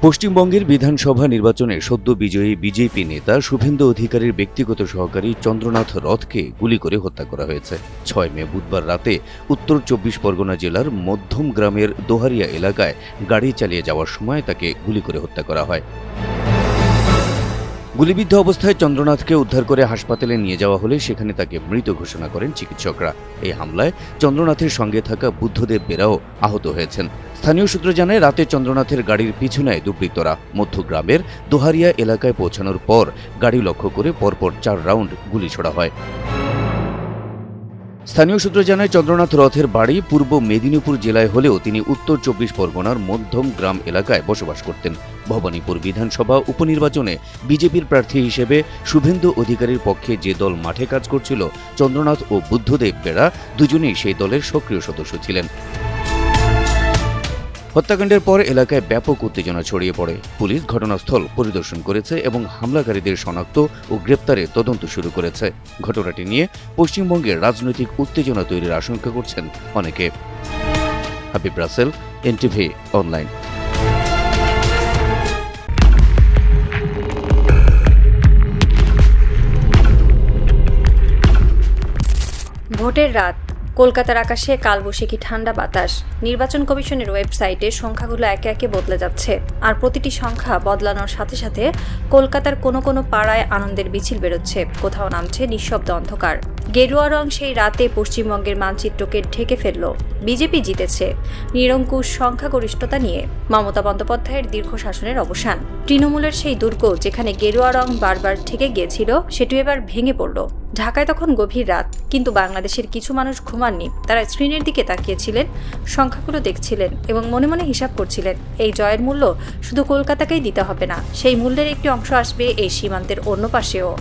পশ্চিমবঙ্গের বিধানসভা নির্বাচনে সদ্য বিজয়ী বিজেপি নেতা শুভেন্দু অধিকারীর ব্যক্তিগত সহকারী চন্দ্রনাথ রথকে গুলি করে হত্যা করা হয়েছে। ৬ মে বুধবার রাতে উত্তর ২৪ পরগনা জেলার মধ্যম গ্রামের দোহারিয়া এলাকায় গাড়ি চালিয়ে যাওয়ার সময় তাকে গুলি করে হত্যা করা হয়। গুলিবিদ্ধ অবস্থায় চন্দ্রনাথকে উদ্ধার করে হাসপাতালে নিয়ে যাওয়া হলে সেখানে তাকে মৃত ঘোষণা করেন চিকিৎসকরা। এই হামলায় চন্দ্রনাথের সঙ্গে থাকা বুদ্ধদেব বেরাও আহত হয়েছেন। স্থানীয় সূত্র জানায়, রাতে চন্দ্রনাথের গাড়ির পিছু নেয় দুর্বৃত্তরা। মধ্যগ্রামের দোহারিয়া এলাকায় পৌঁছানোর পর গাড়ি লক্ষ্য করে পরপর ৪ রাউন্ড গুলি ছোড়া হয়। স্থানীয় সূত্র জানায়, চন্দ্রনাথ রথের বাড়ি পূর্ব মেদিনীপুর জেলায় হলেও তিনি উত্তর ২৪ পরগনার মধ্যম গ্রাম এলাকায় বসবাস করতেন। ভবানীপুর বিধানসভা উপনির্বাচনে বিজেপির প্রার্থী হিসেবে শুভেন্দু অধিকারীর পক্ষে যে দল মাঠে কাজ করছিল, চন্দ্রনাথ ও বুদ্ধদেব বেরা দুজনেই সেই দলের সক্রিয় সদস্য ছিলেন। হত্যাকাণ্ডের পর এলাকায় ব্যাপক উত্তেজনা ছড়িয়ে পড়ে। পুলিশ ঘটনাস্থল পরিদর্শন করেছে এবং হামলাকারীদের শনাক্ত ও গ্রেপ্তারে তদন্ত শুরু করেছে। ঘটনাটি নিয়ে পশ্চিমবঙ্গের রাজনৈতিক উত্তেজনা তৈরির আশঙ্কা করছেন অনেকে। Habib Rasel, NTV online. ভোটের রাত, কলকাতার আকাশে কালবৈশাখী ঠান্ডা বাতাস। নির্বাচন কমিশনের ওয়েবসাইটে সংখ্যাগুলো একে একে বদলে যাচ্ছে, আর প্রতিটি সংখ্যা বদলানোর সাথে সাথে কলকাতার কোনো কোনো পাড়ায় আনন্দের মিছিল বেরোচ্ছে, কোথাও নামছে নিঃশব্দ অন্ধকার। গেরুয়া রং সেই রাতে পশ্চিমবঙ্গের মানচিত্রকে ঢেকে ফেলল। বিজেপি জিতেছে নিরঙ্কুশ সংখ্যাগরিষ্ঠতা নিয়ে। মমতা বন্দ্যোপাধ্যায়ের দীর্ঘ শাসনের অবসান। তৃণমূলের সেই দুর্গ যেখানে গেরুয়া রং বারবার ঠেকে গিয়েছিল, সেটি এবার ভেঙে পড়ল। ঢাকায় তখন গভীর রাত, কিন্তু বাংলাদেশের কিছু মানুষ ঘুমাননি। তারা স্ক্রিনের দিকে তাকিয়েছিলেন, সংখ্যাগুলো দেখছিলেন এবং মনে মনে হিসাব করছিলেন, এই জয়ের মূল্য শুধু কলকাতাকেই দিতে হবে না, সেই মূল্যের একটি অংশ আসবে এই সীমান্তের অন্য পাশেও।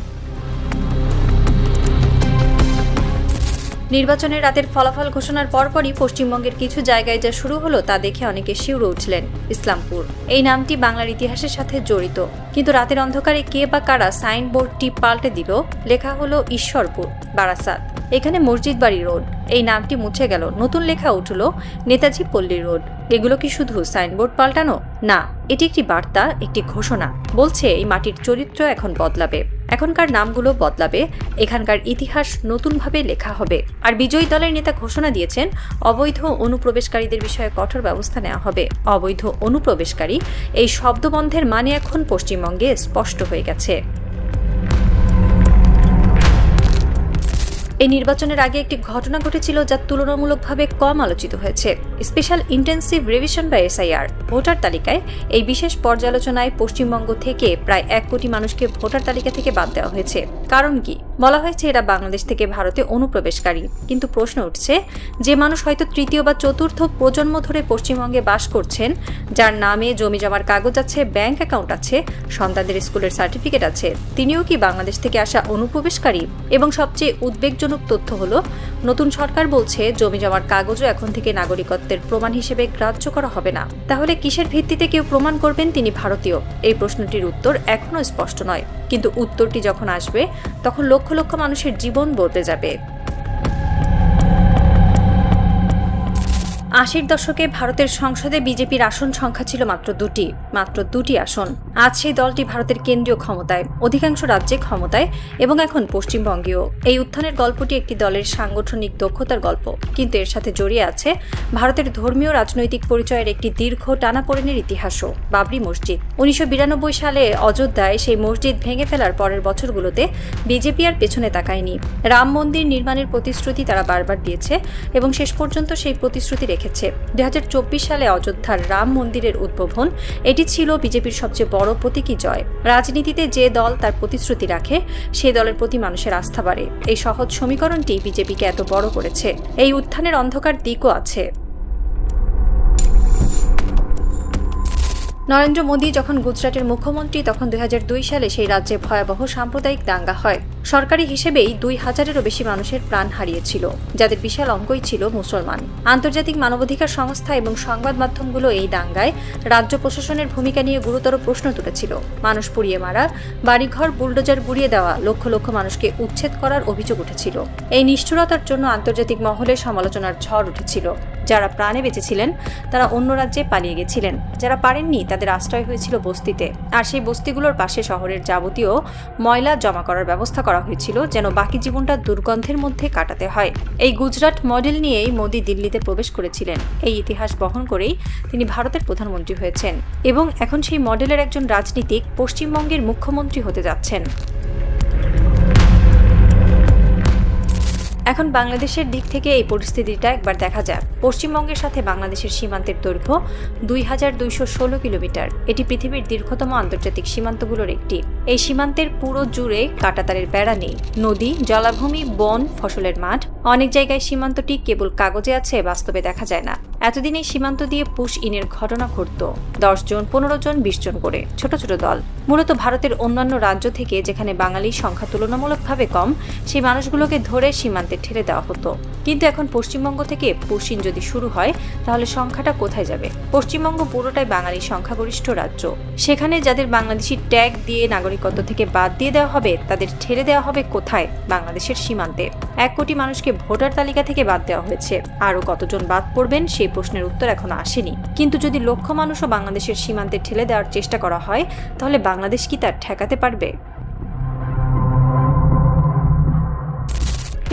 নির্বাচনের রাতের ফলাফল ঘোষণার পরপরই পশ্চিমবঙ্গের কিছু জায়গায় যা শুরু হলো তা দেখে অনেকে শিউরে উঠলেন। ইসলামপুর, এই নামটি বাংলার ইতিহাসের সাথে জড়িত, কিন্তু রাতের অন্ধকারে কে বা কারা সাইনবোর্ডটি পাল্টে দিল। লেখা হলো ঈশ্বরপুর। বারাসাত, এখানে মসজিদ বাড়ি রোড, এই নামটি মুছে গেল, নতুন লেখা উঠল নেতাজি পল্লী রোড। এগুলো কি শুধু সাইনবোর্ড পাল্টানো? না, এটি একটি বার্তা, একটি ঘোষণা। বলছে এই মাটির চরিত্র এখন বদলাবে, এখনকার নামগুলো বদলাবে, এখানকার ইতিহাস নতুনভাবে লেখা হবে। আর বিজয়ী দলের নেতা ঘোষণা দিয়েছেন, অবৈধ অনুপ্রবেশকারীদের বিষয়ে কঠোর ব্যবস্থা নেওয়া হবে। অবৈধ অনুপ্রবেশকারী, এই শব্দবন্ধের মানে এখন পশ্চিমবঙ্গে স্পষ্ট হয়ে গেছে। এই নির্বাচনের আগে একটি ঘটনা ঘটেছিল যা তুলনামূলকভাবে কম আলোচিত হয়েছে। স্পেশাল ইন্টেন্সিভ রিভিশন বা এসআইআর। ভোটার তালিকায় এই বিশেষ পর্যালোচনায় পশ্চিমবঙ্গ থেকে প্রায় ১ কোটি মানুষকে ভোটার তালিকা থেকে বাদ দেওয়া হয়েছে। কারণ কি? বলা হয়েছে এরা বাংলাদেশ থেকে ভারতে অনুপ্রবেশকারী। কিন্তু প্রশ্ন উঠছে, যে মানুষ হয়তো তৃতীয় বা চতুর্থ প্রজন্ম ধরে পশ্চিমবঙ্গে বাস করছেন, যার নামে জমি জমার কাগজ আছে, ব্যাংক অ্যাকাউন্ট আছে, সন্তানদের স্কুলের সার্টিফিকেট আছে, তিনিও কি বাংলাদেশ থেকে আসা অনুপ্রবেশকারী? এবং সবচেয়ে উদ্বেগজনক তথ্য হলো, নতুন সরকার বলছে জমি জমার কাগজও এখন থেকে নাগরিকত্বের প্রমাণ হিসেবে গ্রাহ্য করা হবে না। তাহলে কিসের ভিত্তিতে কেউ প্রমাণ করবেন তিনি ভারতীয়? এই প্রশ্নটির উত্তর এখনও স্পষ্ট নয়, কিন্তু উত্তরটি যখন আসবে তখন লক্ষ লক্ষ মানুষের জীবন বদলে যাবে। ৮০-র দশকে ভারতের সংসদে বিজেপির আসন সংখ্যা ছিল মাত্র দুটি আসন। আজ সেই দলটি ভারতের কেন্দ্রীয় ক্ষমতায়, অধিকাংশ রাজ্যে ক্ষমতায়, এবং এখন পশ্চিমবঙ্গেও। এই উত্থানের গল্পটি একটি দলের সাংগঠনিক দক্ষতার গল্প, কিন্তু এর সাথে জড়িয়ে আছে ভারতের ধর্মীয় রাজনৈতিক পরিচয়ের একটি দীর্ঘ টানাপোড়েনের ইতিহাসও। বাবরি মসজিদ, ১৯৯২ সালে অযোধ্যায় সেই মসজিদ ভেঙে ফেলার পরের বছরগুলোতে বিজেপি আর পেছনে তাকায়নি। রাম মন্দির নির্মাণের প্রতিশ্রুতি তারা বারবার দিয়েছে এবং শেষ পর্যন্ত সেই প্রতিশ্রুতি রেখেছে। ২০২৪ সালে অযোধ্যার রাম মন্দিরের উদ্বোধন, এটি ছিল বিজেপির সবচেয়ে বড় প্রতীকী জয়। রাজনীতিতে যে দল তার প্রতিশ্রুতি রাখে, সেই দলের প্রতি মানুষের আস্থা বাড়ে। এই সহজ সমীকরণটি বিজেপিকে এত বড় করেছে। এই উত্থানের অন্ধকার দিকও আছে। নরেন্দ্র মোদী যখন গুজরাটের মুখ্যমন্ত্রী, তখন ২০০২ সালে সেই রাজ্যে ভয়াবহ সাম্প্রদায়িক দাঙ্গা হয়। সরকারি হিসেবেই ২,০০০-এরও বেশি মানুষের প্রাণ হারিয়েছিল, যাদের বিশাল অঙ্কই ছিল মুসলমান। আন্তর্জাতিক মানবাধিকার সংস্থা এবং সংবাদ মাধ্যমগুলো এই দাঙ্গায় রাজ্য প্রশাসনের ভূমিকা নিয়ে গুরুতর প্রশ্ন তুলেছিল। মানুষ পুড়িয়ে মারা, বাড়িঘর বুলডোজার গুড়িয়ে দেওয়া, লক্ষ লক্ষ মানুষকে উচ্ছেদ করার অভিযোগ উঠেছিল। এই নিষ্ঠুরতার জন্য আন্তর্জাতিক মহলে সমালোচনার ঝড় উঠেছিল। যারা প্রাণে বেঁচেছিলেন তারা অন্য রাজ্যে পালিয়ে গেছিলেন, যারা পারেননি তাদের আশ্রয় হয়েছিল বস্তিতে। আর সেই বস্তিগুলোর পাশে শহরের যাবতীয় ময়লা জমা করার ব্যবস্থা করা হয়েছিল, যেন বাকি জীবনটা দুর্গন্ধের মধ্যে কাটাতে হয়। এই গুজরাট মডেল নিয়েই মোদি দিল্লিতে প্রবেশ করেছিলেন। এই ইতিহাস বহন করেই তিনি ভারতের প্রধানমন্ত্রী হয়েছেন এবং এখন সেই মডেলের একজন রাজনীতিক পশ্চিমবঙ্গের মুখ্যমন্ত্রী হতে যাচ্ছেন। এখন বাংলাদেশের দিক থেকে এই পরিস্থিতিটা একবার দেখা যায়। পশ্চিমবঙ্গের সাথে বাংলাদেশের সীমান্তের দৈর্ঘ্য 2216 কিলোমিটার। এটি পৃথিবীর দীর্ঘতম আন্তর্জাতিক সীমান্তগুলোর একটি। এই সীমান্তের পুরো জুড়ে কাঁটাতারের বেড়া নেই, নদী, জলাভূমি, বন, ফসলের মাঠ। অনেক জায়গায় সীমান্তটি কেবল কাগজে আছে, বাস্তবে দেখা যায় না। এতদিন এই সীমান্ত দিয়ে পুশ ইনের ঘটনা ঘটত। 10 জন, 15 জন, 20 জন করে ছোট ছোট দল, মূলত ভারতের অন্যান্য রাজ্য থেকে, যেখানে বাঙালির সংখ্যা তুলনামূলকভাবে কম, সেই মানুষগুলোকে ধরে সীমান্তে ঠেলে দেওয়া হতো। কিন্তু এখন পশ্চিমবঙ্গ থেকে পুশ ইন যদি শুরু হয়, তাহলে সংখ্যাটা কোথায় যাবে? পশ্চিমবঙ্গ পুরোটাই বাঙালি সংখ্যাগরিষ্ঠ রাজ্য। সেখানে যাদের বাংলাদেশি ট্যাগ দিয়ে নাগরিকত্ব থেকে বাদ দিয়ে দেওয়া হবে, তাদের ঠেলে দেওয়া হবে কোথায়? বাংলাদেশের সীমান্তে। 1 কোটি মানুষকে ভোটার তালিকা থেকে বাদ দেওয়া হয়েছে। আরও কতজন বাদ পড়বেন সেই প্রশ্নের উত্তর এখনো আসেনি। কিন্তু যদি লক্ষ মানুষও বাংলাদেশের সীমান্তে ঠেলে দেওয়ার চেষ্টা করা হয়, তাহলে বাংলাদেশ কি তার ঠেকাতে পারবে?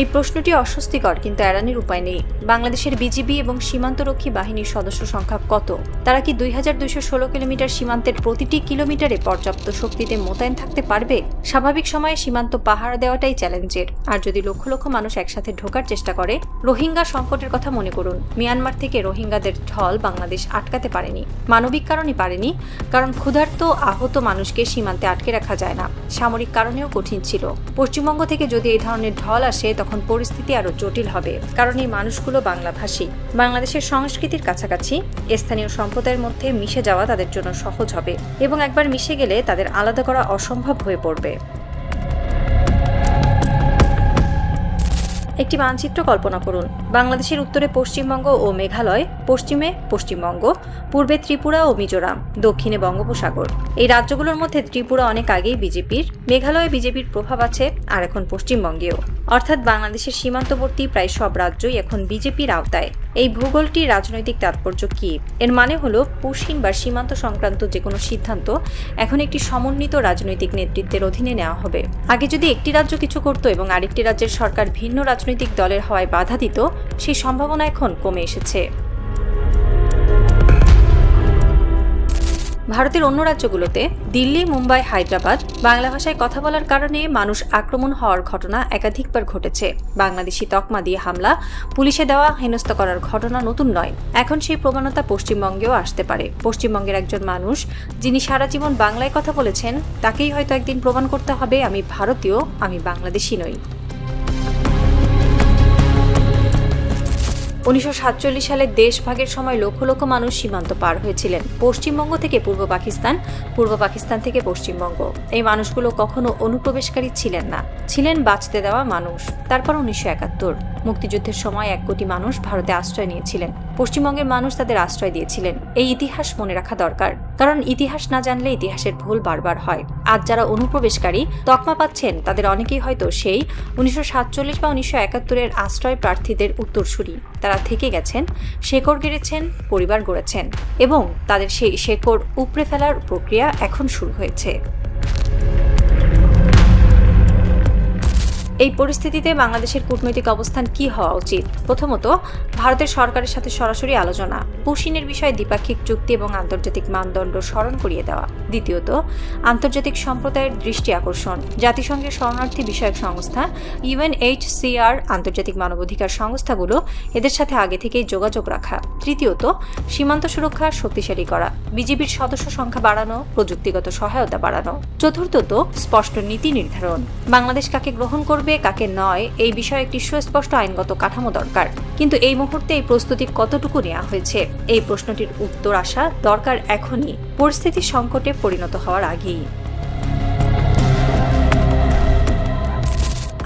এই প্রশ্নটি অস্বস্তিকর, কিন্তু এড়ানোর উপায় নেই। বাংলাদেশের বিজিবি এবং সীমান্তরক্ষী বাহিনীর সদস্য সংখ্যা কত? তারা কি 2216 কিলোমিটার সীমান্তের প্রতিটি কিলোমিটারে পর্যাপ্ত শক্তিতে মোতায়েন থাকতে পারবে? স্বাভাবিক সময়ে সীমান্ত পাহারা দেওয়াটাই চ্যালেঞ্জের। আর যদি লক্ষ লক্ষ মানুষ একসাথে ঢোকার চেষ্টা করে, রোহিঙ্গা সংকটের কথা মনে করুন। মিয়ানমার থেকে রোহিঙ্গাদের ঢল বাংলাদেশ আটকাতে পারেনি। মানবিক কারণে পারেনি, কারণ ক্ষুধার্ত আহত মানুষকে সীমান্তে আটকে রাখা যায় না। সামরিক কারণেও কঠিন ছিল। পশ্চিমবঙ্গ থেকে যদি এই ধরনের ঢল আসে, তখন পরিস্থিতি আরো জটিল হবে, কারণ এই মানুষগুলো বাংলাভাষী। বাংলাদেশের সংস্কৃতির কাছাকাছি, স্থানীয় সম্প্রদায়ের মধ্যে মিশে যাওয়া তাদের জন্য সহজ হবে এবং একবার মিশে গেলে তাদের আলাদা করা অসম্ভব হয়ে পড়বে। একটি মানচিত্র কল্পনা করুন। বাংলাদেশের উত্তরে পশ্চিমবঙ্গ ও মেঘালয়, পশ্চিমে পশ্চিমবঙ্গ, পূর্বে ত্রিপুরা ও মিজোরাম, দক্ষিণে বঙ্গোপসাগর। এই রাজ্যগুলোর মধ্যে ত্রিপুরা অনেক আগেই বিজেপির, মেঘালয়ে বিজেপির প্রভাব আছে, আর এখন পশ্চিমবঙ্গেও। অর্থাৎ বাংলাদেশের সীমান্তবর্তী প্রায় সব রাজ্যই এখন বিজেপির আওতায়। এই ভূগোলটির রাজনৈতিক তাৎপর্য কি? এর মানে হলো পুশ ইন বা সীমান্ত সংক্রান্ত যে কোনো সিদ্ধান্ত এখন একটি সমন্বিত রাজনৈতিক নেতৃত্বের অধীনে নেওয়া হবে। আগে যদি একটি রাজ্য কিছু করত এবং আরেকটি রাজ্যের সরকার ভিন্ন রাজনৈতিক দলের হওয়ায় বাধা দিত, সেই সম্ভাবনা এখন কমে এসেছে। ভারতের অন্য রাজ্যগুলোতে, দিল্লি, মুম্বাই, হায়দ্রাবাদ, বাংলা ভাষায় কথা বলার কারণে মানুষ আক্রমণ হওয়ার ঘটনা একাধিকবার ঘটেছে। বাংলাদেশি তকমা দিয়ে হামলা, পুলিশে দেওয়া হেনস্থা করার ঘটনা নতুন নয়। এখন সেই প্রবণতা পশ্চিমবঙ্গেও আসতে পারে। পশ্চিমবঙ্গের একজন মানুষ যিনি সারা জীবন বাংলায় কথা বলেছেন, তাকেই হয়তো একদিন প্রমাণ করতে হবে, আমি ভারতীয়, আমি বাংলাদেশি নই। 1947 সালে দেশভাগের সময় লক্ষ লক্ষ মানুষ সীমান্ত পার হয়েছিলেন, পশ্চিমবঙ্গ থেকে পূর্ব পাকিস্তান, পূর্ব পাকিস্তান থেকে পশ্চিমবঙ্গ। এই মানুষগুলো কখনো অনুপ্রবেশকারী ছিলেন না, ছিলেন বাঁচতে দেওয়া মানুষ। তারপর 1971 মুক্তিযুদ্ধের সময় 1 কোটি মানুষ ভারতে আশ্রয় নিয়েছিলেন। পশ্চিমবঙ্গের মানুষ তাদের আশ্রয় দিয়েছিলেন। এই ইতিহাস মনে রাখা দরকার, কারণ ইতিহাস না জানলে ইতিহাসের ভুল বারবার হয়। আজ যারা অনুপ্রবেশকারী তকমা পাচ্ছেন, তাদের অনেকেই হয়তো সেই 1947 বা 1971-এর আশ্রয় প্রার্থীদের উত্তরসূরি। তারা থেকে গেছেন, শেকড় গেড়েছেন, পরিবার গড়েছেন এবং তাদের সেই শেকড় উপড়ে ফেলার প্রক্রিয়া এখন শুরু হয়েছে। এই পরিস্থিতিতে বাংলাদেশের কূটনৈতিক অবস্থান কি হওয়া উচিত? প্রথমত, ভারতের সরকারের সাথে সরাসরি আলোচনা, পুশ ইনের বিষয়ে দ্বিপাক্ষিক চুক্তি এবং আন্তর্জাতিক মানদণ্ড স্মরণ করিয়ে দেওয়া। দ্বিতীয়ত, আন্তর্জাতিক সম্প্রদায়ের দৃষ্টি আকর্ষণ, জাতিসংঘের শরণার্থী বিষয়ক সংস্থা, UNHCR, আন্তর্জাতিক মানবাধিকার সংস্থাগুলো, এদের সাথে আগে থেকেই যোগাযোগ রাখা। তৃতীয়ত, সীমান্ত সুরক্ষা শক্তিশালী করা, বিজিবির সদস্য সংখ্যা বাড়ানো, প্রযুক্তিগত সহায়তা বাড়ানো। চতুর্থত, স্পষ্ট নীতি নির্ধারণ, বাংলাদেশ কাকে গ্রহণ করবে, কাকে নয়, এই বিষয়ে একটি সুস্পষ্ট আইনগত কাঠামো দরকার। কিন্তু এই মুহূর্তে এই প্রস্তুতি কতটুকু নেওয়া হয়েছে, এই প্রশ্নটির উত্তর আসা দরকার এখনই, পরিস্থিতি সংকটে পরিণত হওয়ার আগেই।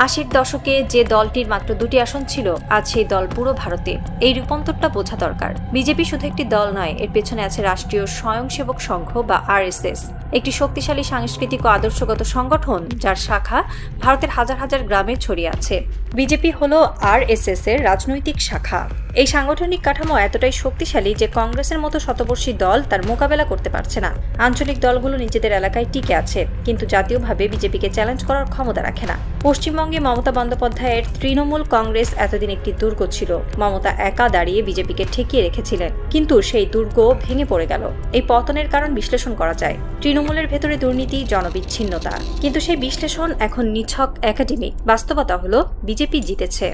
80-র দশকে যে দলটির মাত্র 2টি আসন ছিল, আজ সেই দল পুরো ভারতে। এই রূপান্তরটা বোঝা দরকার। বিজেপি শুধু একটি দল নয়, এর পেছনে আছে রাষ্ট্রীয় স্বয়ংসেবক সংঘ বা RSS, একটি শক্তিশালী সাংস্কৃতিক ও আদর্শগত সংগঠন যার শাখা ভারতের হাজার হাজার গ্রামে ছড়িয়ে আছে। বিজেপি হলো RSS-এর রাজনৈতিক শাখা। এই সাংগঠনিক কাঠামো এতটাই শক্তিশালী যে কংগ্রেসের মতো শতবর্ষী দল তার মোকাবেলা করতে পারছে না। আঞ্চলিক দলগুলো নিজেদের এলাকায় টিকে আছে, কিন্তু জাতীয়ভাবে বিজেপিকে চ্যালেঞ্জ করার ক্ষমতা রাখে না। পশ্চিমবঙ্গে মমতা বন্দ্যোপাধ্যায়ের তৃণমূল কংগ্রেস এতদিন একটি দুর্গ ছিল। মমতা একা দাঁড়িয়ে বিজেপিকে ঠেকিয়ে রেখেছিলেন, কিন্তু সেই দুর্গ ভেঙে পড়ে গেল। এই পতনের কারণ বিশ্লেষণ করা যায়। তৃণমূলের ভেতরে দুর্নীতি, জনবিচ্ছিন্নতা। কিন্তু সেই বিশ্লেষণ এখন নিছক একাডেমিক। বাস্তবতা হলো বিজেপি জিতেছে।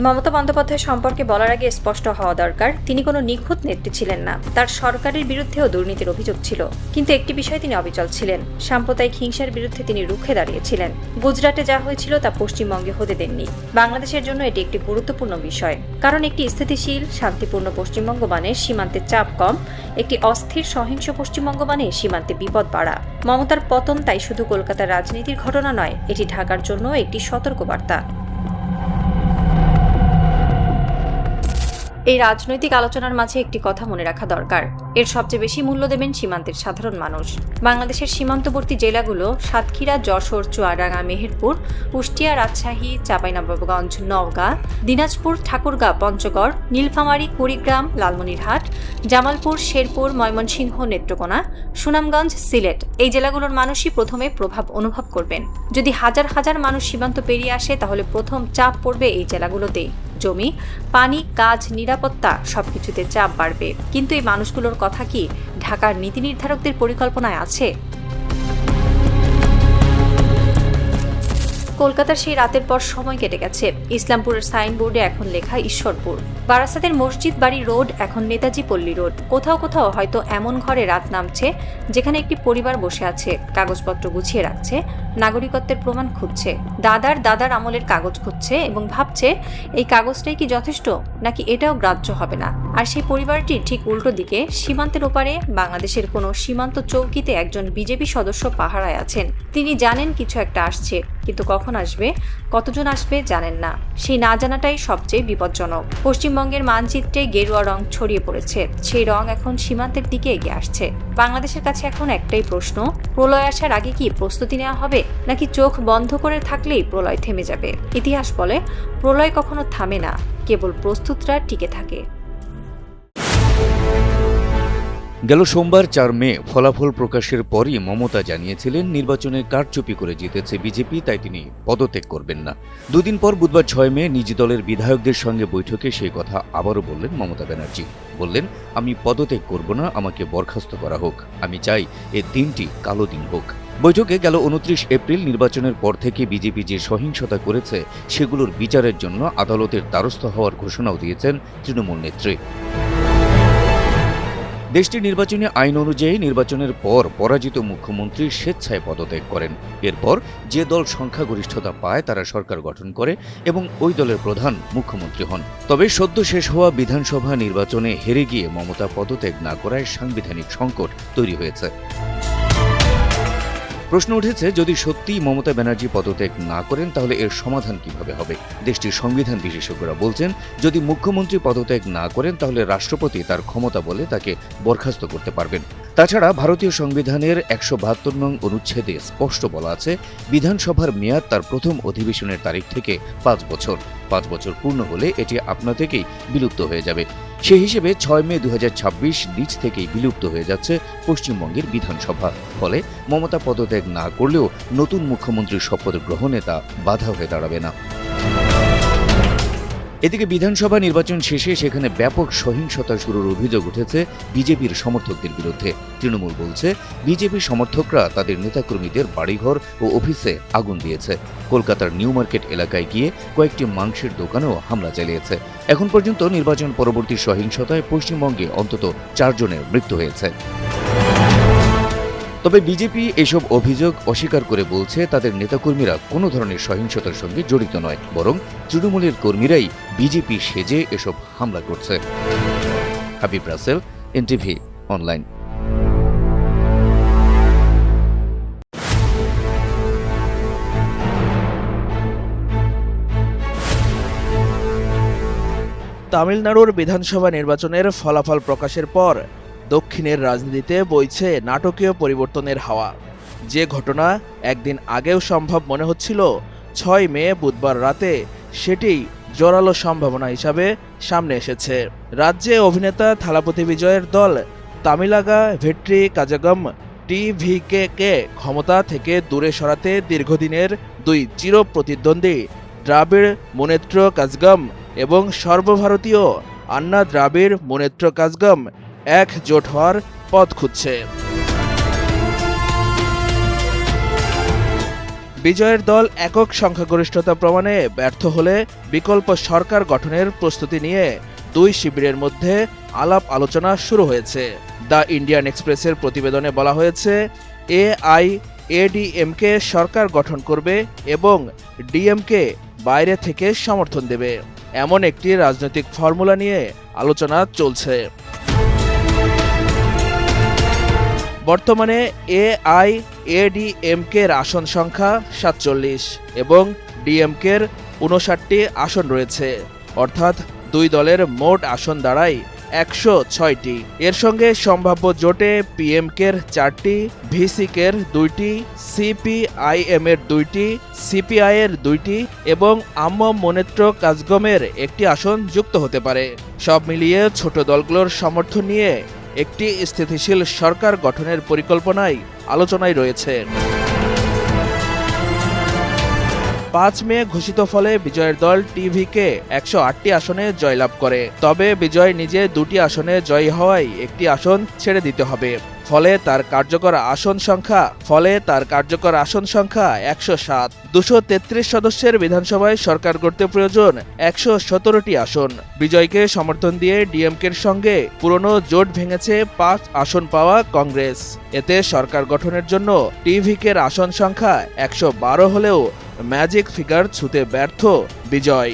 মমতা বন্দ্যোপাধ্যায় সম্পর্কে বলার আগে স্পষ্ট হওয়া দরকার, তিনি কোনো নিখুঁত নেত্রী ছিলেন না। তার সরকারের বিরুদ্ধেও দুর্নীতির অভিযোগ ছিল, কিন্তু একটি বিষয়ে তিনি অবিচল ছিলেন। সাম্প্রদায়িক হিংসার বিরুদ্ধে তিনি রুখে দাঁড়িয়েছিলেন। গুজরাটে যা হয়েছিল তা পশ্চিমবঙ্গে হতে দেননি। বাংলাদেশের জন্য এটি একটি গুরুত্বপূর্ণ বিষয়, কারণ একটি স্থিতিশীল, শান্তিপূর্ণ পশ্চিমবঙ্গ মানে সীমান্তে চাপ কম, একটি অস্থির, সহিংস পশ্চিমবঙ্গ মানে সীমান্তে বিপদ বাড়া। মমতার পতন তাই শুধু কলকাতার রাজনীতির ঘটনা নয়, এটি ঢাকার জন্য একটি সতর্কবার্তা। এই রাজনৈতিক আলোচনার মাঝে একটি কথা মনে রাখা দরকার, এর সবচেয়ে বেশি মূল্য দেবেন সীমান্তের সাধারণ মানুষ। বাংলাদেশের সীমান্তবর্তী জেলাগুলো সাতক্ষীরা, যশোর, চুয়াডাঙ্গা, মেহেরপুর, কুষ্টিয়া, রাজশাহী, চাঁপাইনবাবগঞ্জ, নওগাঁ, দিনাজপুর, ঠাকুরগাঁ, পঞ্চগড়, নীলফামারী, কুড়িগ্রাম, লালমনিরহাট, জামালপুর, শেরপুর, ময়মনসিংহ, নেত্রকোনা, সুনামগঞ্জ, সিলেট, এই জেলাগুলোর মানুষই প্রথমে প্রভাব অনুভব করবেন। যদি হাজার হাজার মানুষ সীমান্ত পেরিয়ে আসে, তাহলে প্রথম চাপ পড়বে এই জেলাগুলোতেই। জমি, পানি, কাজ, নিরাপত্তা সবকিছুতে চাপ বাড়বে। কিন্তু এই মানুষগুলোর কথা কি ঢাকার নীতি নির্ধারকদের পরিকল্পনায় আছে? কলকাতার সেই রাতের পর সময় কেটে গেছে। ইসলামপুরের সাইনবোর্ডে এখন লেখা ঈশ্বরপুর। বারাসাতের মসজিদ বাড়ি রোড এখন নেতাজি পল্লী রোড। কোথাও কোথাও হয়তো এমন ঘরে রাত নামছে যেখানে একটি পরিবার বসে আছে, কাগজপত্র গুছিয়ে রাখছে, নাগরিকত্বের প্রমাণ খুঁজছে, দাদার আমলের কাগজ খুঁজছে এবং ভাবছে এই কাগজটাই কি যথেষ্ট, নাকি এটাও গ্রাহ্য হবে না। আর সেই পরিবারটির ঠিক উল্টো দিকে সীমান্তের ওপারে বাংলাদেশের কোনো সীমান্ত চৌকিতে একজন বিজেপি সদস্য পাহারায় আছেন। তিনি জানেন কিছু একটা আসছে, কিন্তু কখন আসবে, কতজন আসবে জানেন না। সেই না জানাটাই সবচেয়ে বিপজ্জনক। পশ্চিমবঙ্গের মানচিত্রে গেরুয়া রং ছড়িয়ে পড়েছে, সেই রং এখন সীমান্তের দিকে এগিয়ে আসছে। বাংলাদেশের কাছে এখন একটাই প্রশ্ন, প্রলয় আসার আগে কি প্রস্তুতি নেওয়া হবে, নাকি চোখ বন্ধ করে থাকলেই প্রলয় থেমে যাবে? ইতিহাস বলে প্রলয় কখনো থামে না, কেবল প্রস্তুতরা টিকে থাকে। গেল সোমবার 4 মে ফলাফল প্রকাশের পরই মমতা জানিয়েছিলেন নির্বাচনে কারচুপি করে জিতেছে বিজেপি, তাই তিনি পদত্যাগ করবেন না। দুদিন পর বুধবার 6 মে নিজ দলের বিধায়কদের সঙ্গে বৈঠকে সেই কথা আবারও বললেন মমতা ব্যানার্জি। বললেন, আমি পদত্যাগ করব না, আমাকে বরখাস্ত করা হোক, আমি চাই এ দিনটি কালো দিন হোক। বৈঠকে গেল 29 এপ্রিল নির্বাচনের পর থেকে বিজেপি যে সহিংসতা করেছে সেগুলোর বিচারের জন্য আদালতের দ্বারস্থ হওয়ার ঘোষণাও দিয়েছেন তৃণমূল নেত্রী। দেশটির নির্বাচনী আইন অনুযায়ী নির্বাচনের পর পরাজিত মুখ্যমন্ত্রী স্বেচ্ছায় পদত্যাগ করেন। এরপর যে দল সংখ্যাগরিষ্ঠতা পায় তারা সরকার গঠন করে এবং ওই দলের প্রধান মুখ্যমন্ত্রী হন। তবে সদ্য শেষ হওয়া বিধানসভা নির্বাচনে হেরে গিয়ে মমতা পদত্যাগ না করায় সাংবিধানিক সংকট তৈরি হয়েছে। প্রশ্ন উঠেছে, যদি সত্যিই মমতা ব্যানার্জি পদত্যাগ না করেন তাহলে এর সমাধান কিভাবে হবে? দেশটির সংবিধান বিশেষজ্ঞরা বলছেন, যদি মুখ্যমন্ত্রী পদত্যাগ না করেন তাহলে রাষ্ট্রপতি তার ক্ষমতা বলে তাকে বরখাস্ত করতে পারবেন। তাছাড়া ভারতীয় সংবিধানের 172 নং অনুচ্ছেদে স্পষ্ট বলা আছে, বিধানসভার মেয়াদ তার প্রথম অধিবেশনের তারিখ থেকে 5 বছর। 5 বছর পূর্ণ হলে এটি আপনা থেকেই বিলুপ্ত হয়ে যাবে। সেই হিসেবে 6 মে 2026 নিজ থেকেই বিলুপ্ত হয়ে যাচ্ছে পশ্চিমবঙ্গের বিধানসভা। ফলে মমতা পদত্যাগ না করলেও নতুন মুখ্যমন্ত্রীর শপথ গ্রহণে তা বাধা হয়ে দাঁড়াবে না। এদিকে বিধানসভা নির্বাচন শেষে সেখানে ব্যাপক সহিংসতা শুরুর অভিযোগ উঠেছে বিজেপির সমর্থকদের বিরুদ্ধে। তৃণমূল বলছে, বিজেপির সমর্থকরা তাদের নেতাকর্মীদের বাড়িঘর ও অফিসে আগুন দিয়েছে। কলকাতার নিউ মার্কেট এলাকায় গিয়ে কয়েকটি মাংসের দোকানেও হামলা চালিয়েছে। এখন পর্যন্ত নির্বাচন পরবর্তী সহিংসতায় পশ্চিমবঙ্গে অন্তত 4 জনের মৃত্যু হয়েছে। তবে বিজেপি এসব অভিযোগ অস্বীকার করে বলছে, তাদের নেতাকর্মীরা কোনো ধরনের সহিংসতার সঙ্গে জড়িত নয়, বরং তৃণমূলের কর্মীরাই বিজেপি সেজে এসব হামলা করছে। Habib Rasel, NTV online. তামিলনাড়ুর বিধানসভা নির্বাচনের ফলাফল প্রকাশের পর দক্ষিণের রাজনীতিতে বইছে নাটকীয় পরিবর্তনের হাওয়া। যে ঘটনা একদিন আগেও সম্ভব মনে হচ্ছিল, 6 মে বুধবার রাতে সেটি জোরালো সম্ভাবনা হিসাবে সামনে এসেছে। রাজ্যে অভিনেতা থালাপতি বিজয়ের দল তামিলাগা ভেট্রি কাজাগম টিভিকে ক্ষমতা থেকে দূরে সরাতে দীর্ঘদিনের দুই চিরপ্রতিদ্বন্দ্বী দ্রাবিড় মুনেত্র কাজগম এবং সর্বভারতীয় আন্না দ্রাবিড় মুনেত্র কাজগম একজোট হওয়ার পথ খুঁজছে। বিজয়ের দল একক সংখ্যাগরিষ্ঠতা প্রমাণে ব্যর্থ হলে বিকল্প সরকার গঠনের প্রস্তুতি নিয়ে দুই শিবিরের মধ্যে আলাপ আলোচনা শুরু হয়েছে। দ্য ইন্ডিয়ান এক্সপ্রেসের প্রতিবেদনে বলা হয়েছে, এআইএডিএমকে সরকার গঠন করবে এবং ডিএমকে বাইরে থেকে সমর্থন দেবে, এমন একটি রাজনৈতিক ফর্মুলা নিয়ে আলোচনা চলছে। বর্তমানে এআইএডিএমকের আসন সংখ্যা 47 এবং ডিএমকের 59টি আসন রয়েছে, অর্থাৎ দুই দলের মোট আসন দাঁড়ায় 106টি। এর সঙ্গে সম্ভাব্য জোটে পিএমকের 4টি, ভিসিকের 2টি, সিপিআইএমের 2টি, সিপিআইয়ের 2টি এবং আম্ম মুনেত্র কাজগমের একটি আসন যুক্ত হতে পারে। সব মিলিয়ে ছোট দলগুলোর সমর্থন নিয়ে একটি স্থিতিশীল সরকার গঠনের পরিকল্পনায় আলোচনায় রয়েছে। 5 মে ঘোষিত ফলে বিজয়ের দল টিভিকে 108টি আসনে জয়লাভ করে। তবে বিজয় নিজে 2টি আসনে জয়ী হওয়ায় একটি আসন ছেড়ে দিতে হবে। ফলে তার কার্যকর আসন সংখ্যা 107। 233 সদস্যের বিধানসভায় সরকার গড়তে প্রয়োজন 117টি আসন। বিজয়কে সমর্থন দিয়ে ডিএমকের সঙ্গে পুরনো জোট ভেঙেছে 5 আসন পাওয়া কংগ্রেস। এতে সরকার গঠনের জন্য টিভিকের আসন সংখ্যা 112 হলেও ম্যাজিক ফিগার ছুঁতে ব্যর্থ বিজয়।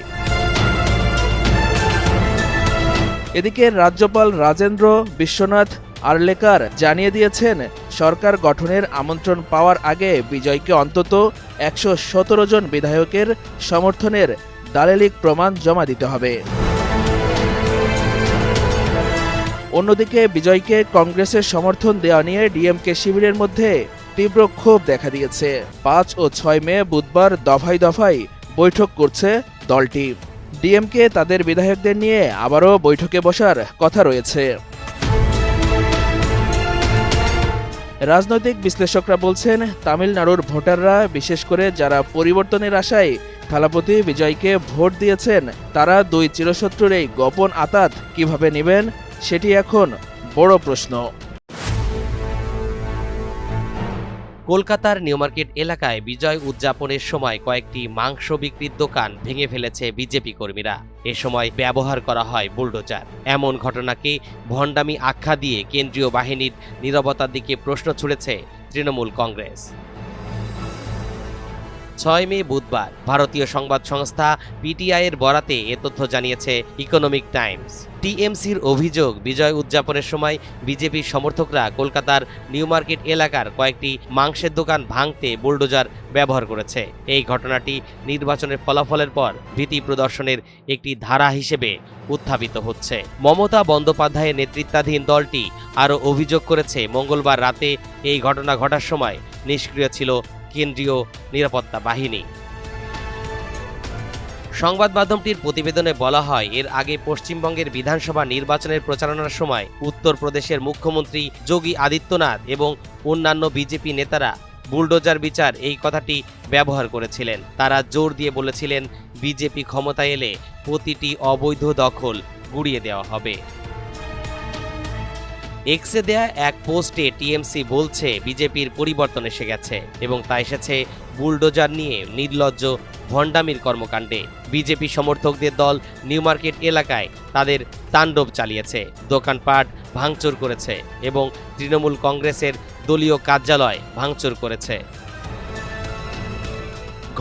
এদিকে রাজ্যপাল রাজেন্দ্র বিশ্বনাথ আর্লেকার জানিয়ে দিয়েছেন, সরকার গঠনের আমন্ত্রণ পাওয়ার আগে বিজয়কে অন্তত 117 জন বিধায়কের সমর্থনের দালিলিক প্রমাণ জমা দিতে হবে। অন্যদিকে বিজয়কে কংগ্রেসের সমর্থন দেওয়া নিয়ে ডিএমকে শিবিরের মধ্যে তীব্র ক্ষোভ দেখা দিয়েছে। 5 ও 6 মে বুধবার দফায় দফায় বৈঠক করছে দলটি। ডিএমকে তাদের বিধায়কদের নিয়ে আবারও বৈঠকে বসার কথা রয়েছে। রাজনৈতিক বিশ্লেষকরা বলছেন, তামিলনাড়ুর ভোটাররা, বিশেষ করে যারা পরিবর্তনের আশায় থালাপতি বিজয়কে ভোট দিয়েছেন, তারা দুই চিরশত্রুর এই গোপন আতাত কিভাবে নেবেন সেটি এখন বড় প্রশ্ন। কলকাতার নিউ মার্কেট এলাকায় বিজয় উদযাপনের সময় কয়েকটি মাংস বিক্রির দোকান ভেঙে ফেলেছে বিজেপি কর্মীরা। এ সময় ব্যবহার করা হয় বুলডোজার। এমন ঘটনাকে ভণ্ডামি আখ্যা দিয়ে কেন্দ্রীয় বাহিনীর নীরবতার দিকে প্রশ্ন ছুড়েছে তৃণমূল কংগ্রেস। 6 মে বুধবার ভারতীয় সংবাদ সংস্থা পিটিআইয়ের বরাতে এ তথ্য জানিয়েছে ইকোনমিক টাইমস। টিএমসির অভিযোগ, বিজয় উদযাপনের সময় বিজেপির সমর্থকরা কলকাতার নিউ মার্কেট এলাকার কয়েকটি মাংসের দোকান ভাঙতে বুলডোজার ব্যবহার করেছে। এই ঘটনাটি নির্বাচনের ফলাফলের পর ভীতি প্রদর্শনের একটি ধারা হিসেবে উত্থাপিত হচ্ছে। মমতা বন্দ্যোপাধ্যায়ের নেতৃত্বাধীন দলটি আরও অভিযোগ করেছে, মঙ্গলবার রাতে এই ঘটনা ঘটার সময় নিষ্ক্রিয় ছিল কেন্দ্রীয় নিরাপত্তা বাহিনী। সংবাদ মাধ্যমটির প্রতিবেদনে বলা হয়, এর আগে পশ্চিমবঙ্গের বিধানসভা নির্বাচনের প্রচারণার সময় উত্তরপ্রদেশের মুখ্যমন্ত্রী যোগী আদিত্যনাথ এবং অন্যান্য বিজেপি নেতারা বুলডোজার বিচার এই কথাটি ব্যবহার করেছিলেন। তারা জোর দিয়ে বলেছিলেন, বিজেপি ক্ষমতায় এলে প্রতিটি অবৈধ দখল গুড়িয়ে দেওয়া হবে। এক্সে দেয়া এক পোস্টে টিএমসি বলছে, বিজেপির পরিবর্তন এসে গেছে এবং তা এসেছে বুলডোজার নিয়ে নির্লজ্জ ভণ্ডামির কর্মকাণ্ডে। বিজেপি সমর্থকদের দল নিউ মার্কেট এলাকায় তাদের তাণ্ডব চালিয়েছে, দোকানপাট ভাঙচুর করেছে এবং তৃণমূল কংগ্রেসের দলীয় কার্যালয় ভাঙচুর করেছে।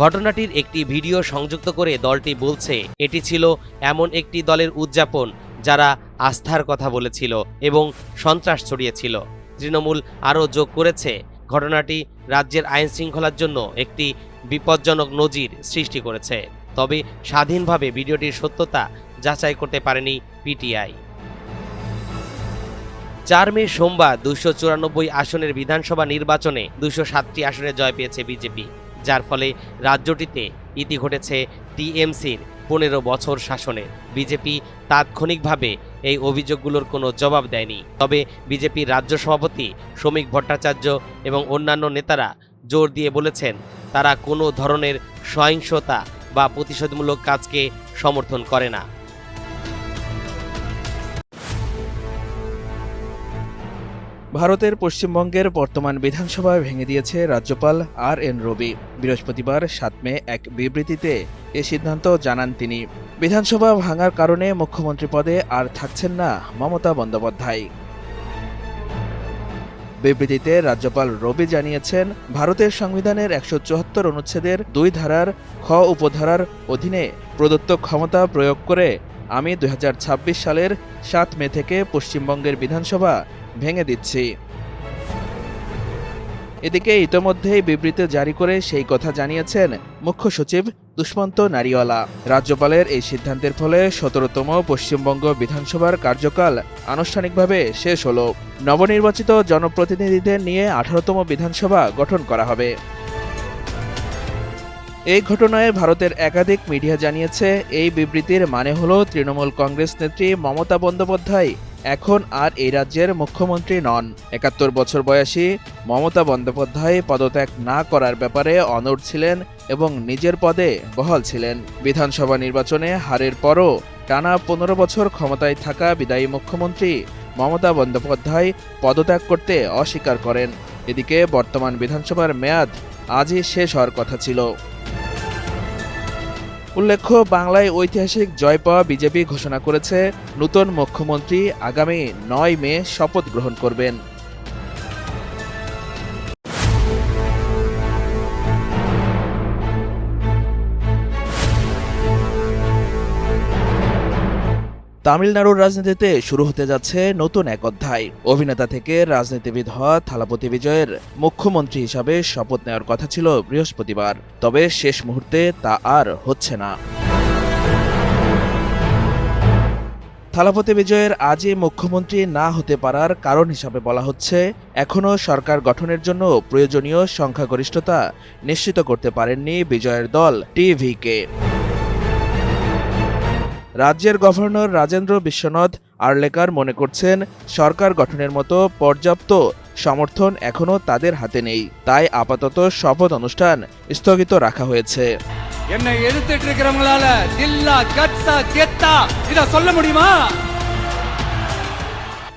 ঘটনাটির একটি ভিডিও সংযুক্ত করে দলটি বলছে, এটি ছিল এমন একটি দলের উদযাপন যারা আস্থার কথা বলেছিল এবং সন্ত্রাস ছড়িয়েছিল। তৃণমূল আরও যোগ করেছে, ঘটনাটি রাজ্যের আইন শৃঙ্খলার জন্য একটি বিপজ্জনক নজির সৃষ্টি করেছে। তবে স্বাধীনভাবে ভিডিওটির সত্যতা যাচাই করতে পারেনি পিটিআই। 4 মে সোমবার 294 আসনের বিধানসভা নির্বাচনে 207টি আসনে জয় পেয়েছে বিজেপি, যার ফলে রাজ্যটিতে ইতি ঘটেছে টিএমসির 15 বছর শাসনে। বিজেপি তাৎক্ষণিকভাবে এই অভিযোগগুলোর কোনো জবাব দেয়নি। তবে বিজেপির রাজ্য সভাপতি শ্রমিক ভট্টাচার্য এবং অন্যান্য নেতারা জোর দিয়ে বলেছেন তারা কোনো ধরনের সহিংসতা বা প্রতিশোধমূলক কাজকে সমর্থন করে না। ভারতের পশ্চিমবঙ্গের বর্তমান বিধানসভা ভেঙে দিয়েছে রাজ্যপাল আর.এন. রবি। বৃহস্পতিবার 7 মে এক বিবৃতিতে এ সিদ্ধান্ত জানান তিনি। বিধানসভা ভাঙার কারণে মুখ্যমন্ত্রী পদে আর থাকছেন না মমতা বন্দ্যোপাধ্যায়। বিবৃতিতে রাজ্যপাল রবি জানিয়েছেন, ভারতের সংবিধানের 174 অনুচ্ছেদের 2 ধারার খ উপধারার অধীনে প্রদত্ত ক্ষমতা প্রয়োগ করে আমি 2026 সালের 7 মে থেকে পশ্চিমবঙ্গের বিধানসভা ভেঙে দিচ্ছি। এদিকে ইতোমধ্যেই বিবৃতি জারি করে সেই কথা জানিয়েছেন মুখ্য সচিব দুষ্মন্ত নারিওয়ালা। রাজ্যপালের এই সিদ্ধান্তের ফলে 17তম পশ্চিমবঙ্গ বিধানসভার কার্যকাল আনুষ্ঠানিকভাবে শেষ হল। নবনির্বাচিত জনপ্রতিনিধিদের নিয়ে 18তম বিধানসভা গঠন করা হবে। এই ঘটনায় ভারতের একাধিক মিডিয়া জানিয়েছে, এই বিবৃতির মানে হলো তৃণমূল কংগ্রেস নেত্রী মমতা বন্দ্যোপাধ্যায় এখন আর এই রাজ্যের মুখ্যমন্ত্রী নন। 71 বছর বয়সী মমতা বন্দ্যোপাধ্যায় পদত্যাগ না করার ব্যাপারে অনড় ছিলেন এবং নিজের পদে বহাল ছিলেন। বিধানসভা নির্বাচনে হারের পরও টানা 15 বছর ক্ষমতায় থাকা বিদায়ী মুখ্যমন্ত্রী মমতা বন্দ্যোপাধ্যায় পদত্যাগ করতে অস্বীকার করেন। এদিকে বর্তমান বিধানসভার মেয়াদ আজই শেষ হওয়ার কথা ছিল। উল্লেখ্য, বাংলায় ঐতিহাসিক জয় পাওয়া বিজেপি ঘোষণা করেছে নতুন মুখ্যমন্ত্রী আগামী 9 মে শপথ গ্রহণ করবেন। তামিলনাড়ুর রাজনীতিতে শুরু হতে যাচ্ছে নতুন এক অধ্যায়। অভিনেতা থেকে রাজনীতিবিদ হওয়া থালাপতি বিজয়ের মুখ্যমন্ত্রী হিসাবে শপথ নেওয়ার কথা ছিল বৃহস্পতিবার, তবে শেষ মুহূর্তে তা আর হচ্ছে না। থালাপতি বিজয়ের আজই মুখ্যমন্ত্রী না হতে পারার কারণ হিসাবে বলা হচ্ছে, এখনও সরকার গঠনের জন্য প্রয়োজনীয় সংখ্যাগরিষ্ঠতা নিশ্চিত করতে পারেননি বিজয়ের দল টিভিকে। রাজ্যের গভর্নর রাজেন্দ্র বিশ্বনাথ আর্লেকার মনে করছেন, সরকার গঠনের মতো পর্যাপ্ত সমর্থন এখনও তাদের হাতে নেই, তাই আপাতত শপথ অনুষ্ঠান স্থগিত রাখা হয়েছে।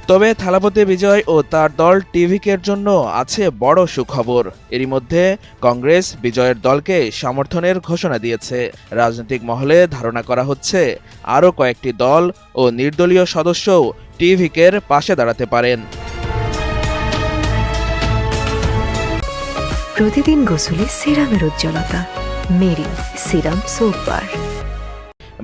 তবে থালাপতি বিজয় ও তার দল টিভিকের জন্য আছে বড় সুখবর। এরই মধ্যে কংগ্রেস বিজয়ের দলকে সমর্থনের ঘোষণা দিয়েছে। রাজনৈতিক মহলে ধারণা করা হচ্ছে, আরও কয়েকটি দল ও নির্দলীয় সদস্যও টিভিকের পাশে দাঁড়াতে পারেন। প্রতিদিন গোসলে সিরামের উজ্জ্বলতা মেরি সিরাম সোপ বার।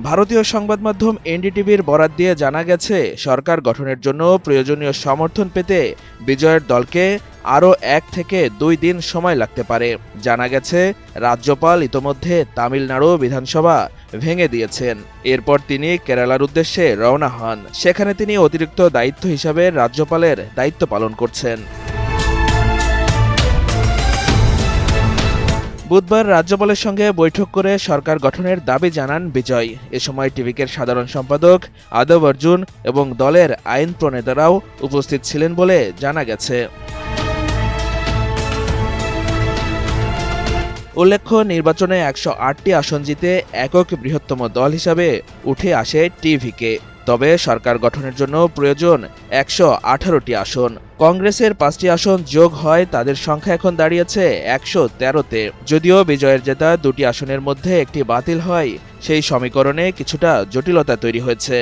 ভারতীয় সংবাদ মাধ্যম এনডিটিভির বরাত দিয়ে জানা গেছে, সরকার গঠনের জন্য প্রয়োজনীয় সমর্থন পেতে বিজয়ের দলকে আরও 1 থেকে 2 দিন সময় লাগতে পারে। জানা গেছে, রাজ্যপাল ইতোমধ্যে তামিলনাড়ু বিধানসভা ভেঙে দিয়েছেন। এরপর তিনি কেরালার উদ্দেশ্যে রওনা হন। সেখানে তিনি অতিরিক্ত দায়িত্ব হিসাবে রাজ্যপালের দায়িত্ব পালন করছেন। বুধবার রাজ্যপালের সঙ্গে বৈঠক করে সরকার গঠনের দাবি জানান বিজয়। এ সময় টিভিকের সাধারণ সম্পাদক আদব অর্জুন এবং দলের আইন প্রণেতারাও উপস্থিত ছিলেন বলে জানা গেছে। উল্লেখ্য, নির্বাচনে 108টি আসন জিতে একক বৃহত্তম দল হিসাবে উঠে আসে টিভিকে। তবে সরকার গঠনের জন্য প্রয়োজন 118টি আসন। কংগ্রেসের 5টি আসন যোগ হয়, তাদের সংখ্যা এখন দাঁড়িয়েছে 113-তে। যদিও বিজয়ের জেতা 2টি আসনের মধ্যে একটি বাতিল হয়, সেই সমীকরণে কিছুটা জটিলতা তৈরি হয়েছে।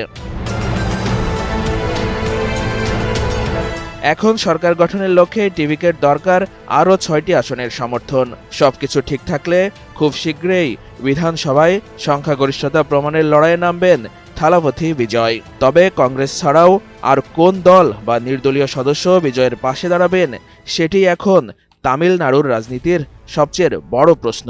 এখন সরকার গঠনের লক্ষ্যে টিভিকের দরকার আরও 6টি আসনের সমর্থন। সবকিছু ঠিক থাকলে খুব শীঘ্রই বিধানসভায় সংখ্যাগরিষ্ঠতা প্রমাণের লড়াইয়ে নামবেন থালাপতি বিজয়। তবে কংগ্রেস ছাড়াও আর কোন দল বা নির্দলীয় সদস্য বিজয়ের পাশে দাঁড়াবেন, সেটি এখন তামিলনাড়ুর রাজনীতির সবচেয়ে বড় প্রশ্ন।